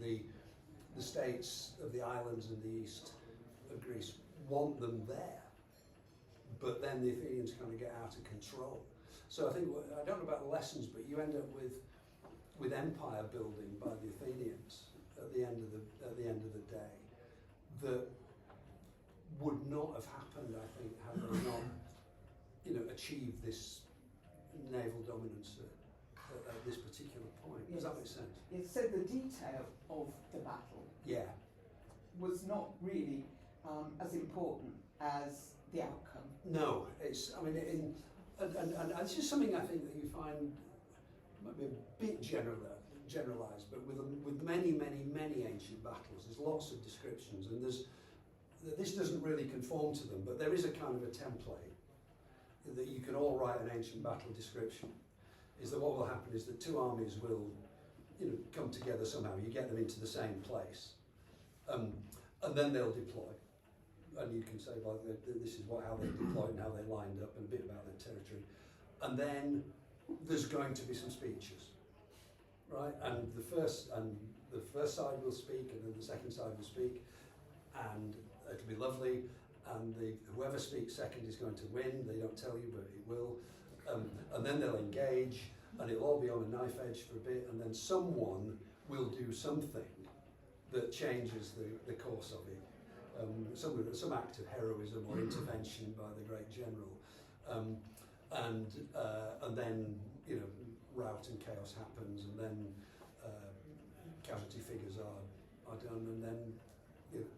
[SPEAKER 2] the states of the islands in the east of Greece want them there, but then the Athenians kind of get out of control. So I think, I don't know about the lessons, but you end up with empire building by the Athenians at the end of the day that would not have happened, I think, had they not achieved this naval dominance at this particular point. Does that make sense?
[SPEAKER 11] Yes, so the detail of the battle was not really as important as the outcome.
[SPEAKER 2] No, it's, I mean, and it's just something I think that you find might be a bit generalised, but with many ancient battles, there's lots of descriptions, and this doesn't really conform to them, but there is a kind of a template that you can all write an ancient battle description. Is that what will happen is that two armies will, come together somehow. You get them into the same place, and then they'll deploy. And you can say, well, this is how they deployed and how they lined up, and a bit about their territory. And then there's going to be some speeches, right? And the first side will speak, and then the second side will speak, and it'll be lovely. And whoever speaks second is going to win. They don't tell you, but it will. And then they'll engage, and it'll all be on a knife edge for a bit, and then someone will do something that changes the course of it. Some act of heroism or intervention by the great general, and then rout and chaos happens, and then casualty figures are done, and then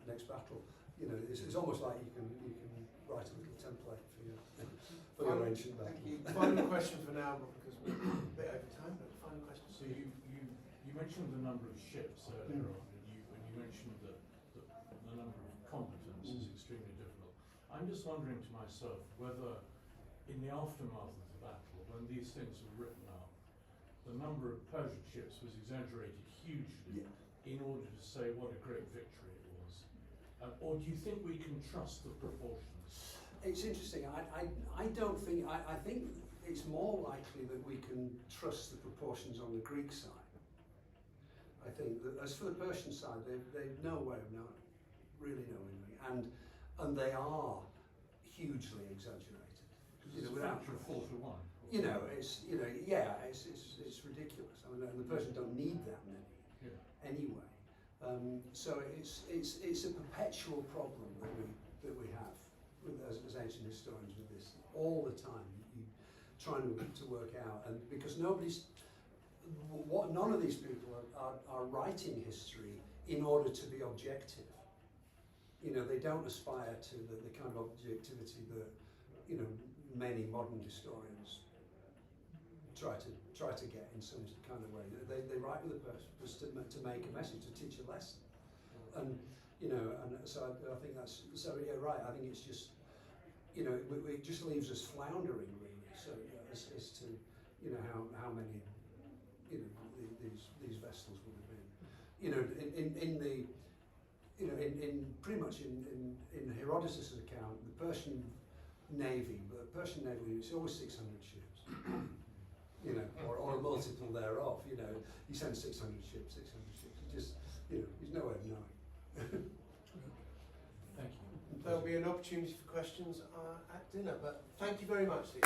[SPEAKER 2] next battle. It's almost like you can write a little template for your ancient battle.
[SPEAKER 1] Thank you. Final question for now, because we're a bit over time. But final question.
[SPEAKER 3] So you mentioned the number of ships earlier on, and you mentioned that the number of combatants is extremely difficult. I'm just wondering to myself whether, in the aftermath of the battle, when these things were written up, the number of Persian ships was exaggerated hugely in order to say what a great victory it was. Or do you think we can trust the proportions?
[SPEAKER 2] It's interesting. I don't think. I think it's more likely that we can trust the proportions on the Greek side. I think that as for the Persian side, they've no way of knowing, really knowing, and they are hugely exaggerated.
[SPEAKER 3] It's a factor of 4 to 1.
[SPEAKER 2] It's ridiculous. I mean, and the Persians don't need that many anyway. So it's a perpetual problem that we have as ancient historians with this all the time. You trying to work out, and because none of these people are writing history in order to be objective. They don't aspire to the kind of objectivity that many modern historians try to get in some kind of way. They write with a purpose to make a message, to teach a lesson, you know, and so I think that's, so yeah, right, I think it's just, you know, it just leaves us floundering really, so as to, you know, how many, you know, these vessels would have been, you know, in the, you know, in pretty much in Herodotus' account, the Persian Navy, it's always 600 ships, you know, or a multiple thereof, you know, he sends 600 ships, it just, you know, there's no way of knowing.
[SPEAKER 3] Thank you.
[SPEAKER 1] There'll be an opportunity for questions at dinner, but thank you very much, Steve.